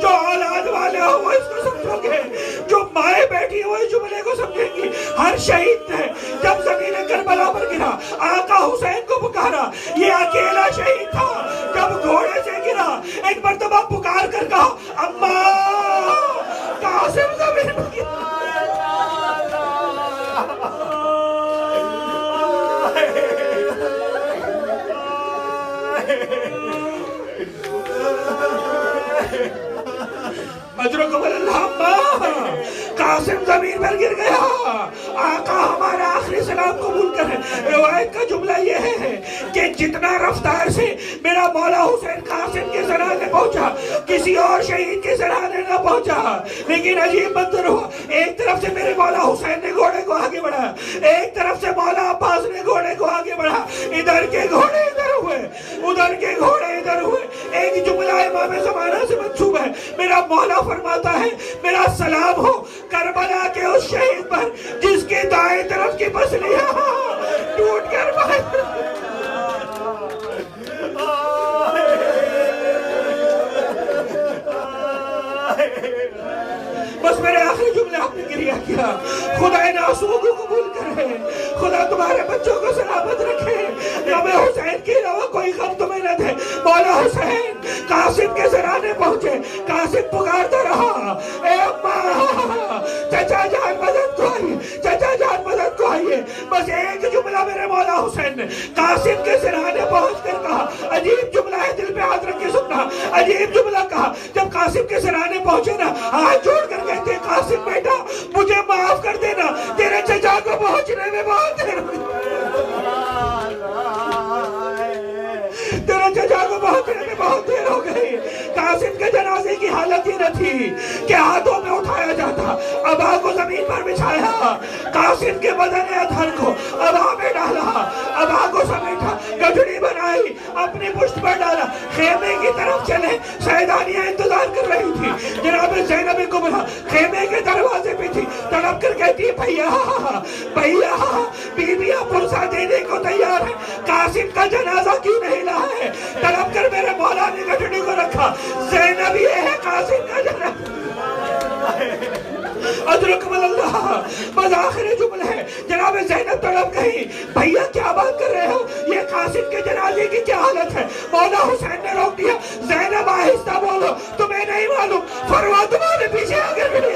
जो औलाद वाले हो वो इसको समझोगे, जो माए बैठी हो इस जुमले को समझेंगी। हर शहीद ने जब जमीन करबला पर गिरा, आका हुसैन को पुकारा। ये अकेला शहीद था, जब घोड़े से गिरा एक मर्तबा पुकार कर कहा, अम्मा कासिम जमीन पर गिरा। कासिम जमीन पर गिर गया, आका हमारा आखिरी सलाम कबूल करे। रिवायत का जुमला यह है कि जितना रफ्तार से मेरा मौला हुसैन कासिम के जनाजे पहुंचा, किसी और शहीद के जनाजे न पहुंचा। लेकिन अजीब मंजर हुआ, एक तरफ से मेरे मौला हुसैन ने घोड़े को आगे बढ़ाया, एक तरफ से मौला अब्बास ने घोड़े को आगे बढ़ा। इधर के घोड़े इधर हुए, उधर के घोड़े इधर हुए। एक जुमला इमाम ज़माना से मंसूब है, मेरा मौला फरमाता है, मेरा सलाम हो करबला के उस शहीद पर जिसके दाएं तरफ की पसलियां टूट कर बस मेरे आखिरी जुमले आपने गिरिया किया। खुदा इन आंसुओं को कबूल करे, खुदा तुम्हारे बच्चों को सलामत रखे, गम हुसैन के अलावा कोई गम तुम्हें न दे। मौला हुसैन कासिम के सराहने पहुंचे, कासिम पुकारता रहा, ए अम्मा चचा जान मदद को आइए, चचा जान मदद को आइए। बस एक जुमला मेरे मौला हुसैन ने कासिम के सराहने पहुंच कर कहा, अजीब जुमला है, दिल पे हाथ रख के सुनना। अजीब जुमला कहा, जब कासिम के सराहने पहुंचे ना, हाथ जोड़ कर कहते, कासिम बेटा मुझे माफ कर देना, तेरे चचा को पहुंचने में बहुत देर हुई, तेरे चचा को पहुंचने में बहुत देर हो गई। कासिम के जनाजे की हालत ये न थी कि हाथों में उठाया जाता, अबा को जमीन पर बिछाया, कासिम के बदन अधर को अबा में डाला, अबा को समेटा, गठड़ी बनाई, अपनी पुष्ट पर डाला, खेमे की तरफ चले। सैदानियां इंतजार कर रही थी, जनाब ज़ैनब कुबरा खेमे के दरवाजे पे थी, तड़प कर कहती, भैया भैया बीबियां पुरसा देने को तैयार है, कासिम का जनाजा क्यों नहीं लाया है? तड़प कर मेरे मौला ने गठड़ी को रखा, ज़ैनब ये है कासिम का जनाजा। बस आखिरी जुमला है, जनाब ज़ैनब तड़प गई, भैया क्या बात कर रहे हो, ये कासिम के जनाजे की क्या हालत है? मौला हुसैन ने रोक दिया, ज़ैनब आहिस्ता बोलो, तुम्हें नहीं मालूम फरवा तुम्हारे पीछे आगे बढ़े।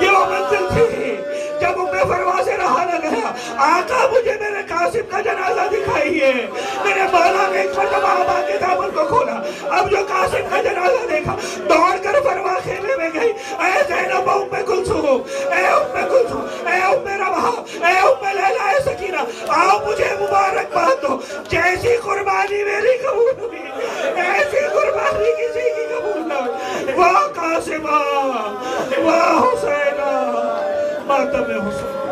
ये वो मंजिल थी जब उम्मे फरवा से रहा न गया, आका मुझे मेरे कासिम का जनाजा दिखाइए। मेरे मौला ने एक मरतबा अबा के दामन को खोला, अब जो कासिम का जनाजा देखा, दौड़ कर फरवा खेमे में गई, ऐ ज़ैनब उम्मे कुलसूम, ऐ उम्मे कुलसूम, ऐ उम्मे रबा, ऐ उम्मे लैला, ऐ सकीना, आओ मुझे मुबारकबाद दो, जैसी कुर्बानी मेरी कबूल हुई, ऐसी कुर्बानी किसी की कबूल न हुई। वाह कासिमा, वाह हुसैना, मातम हुसैन।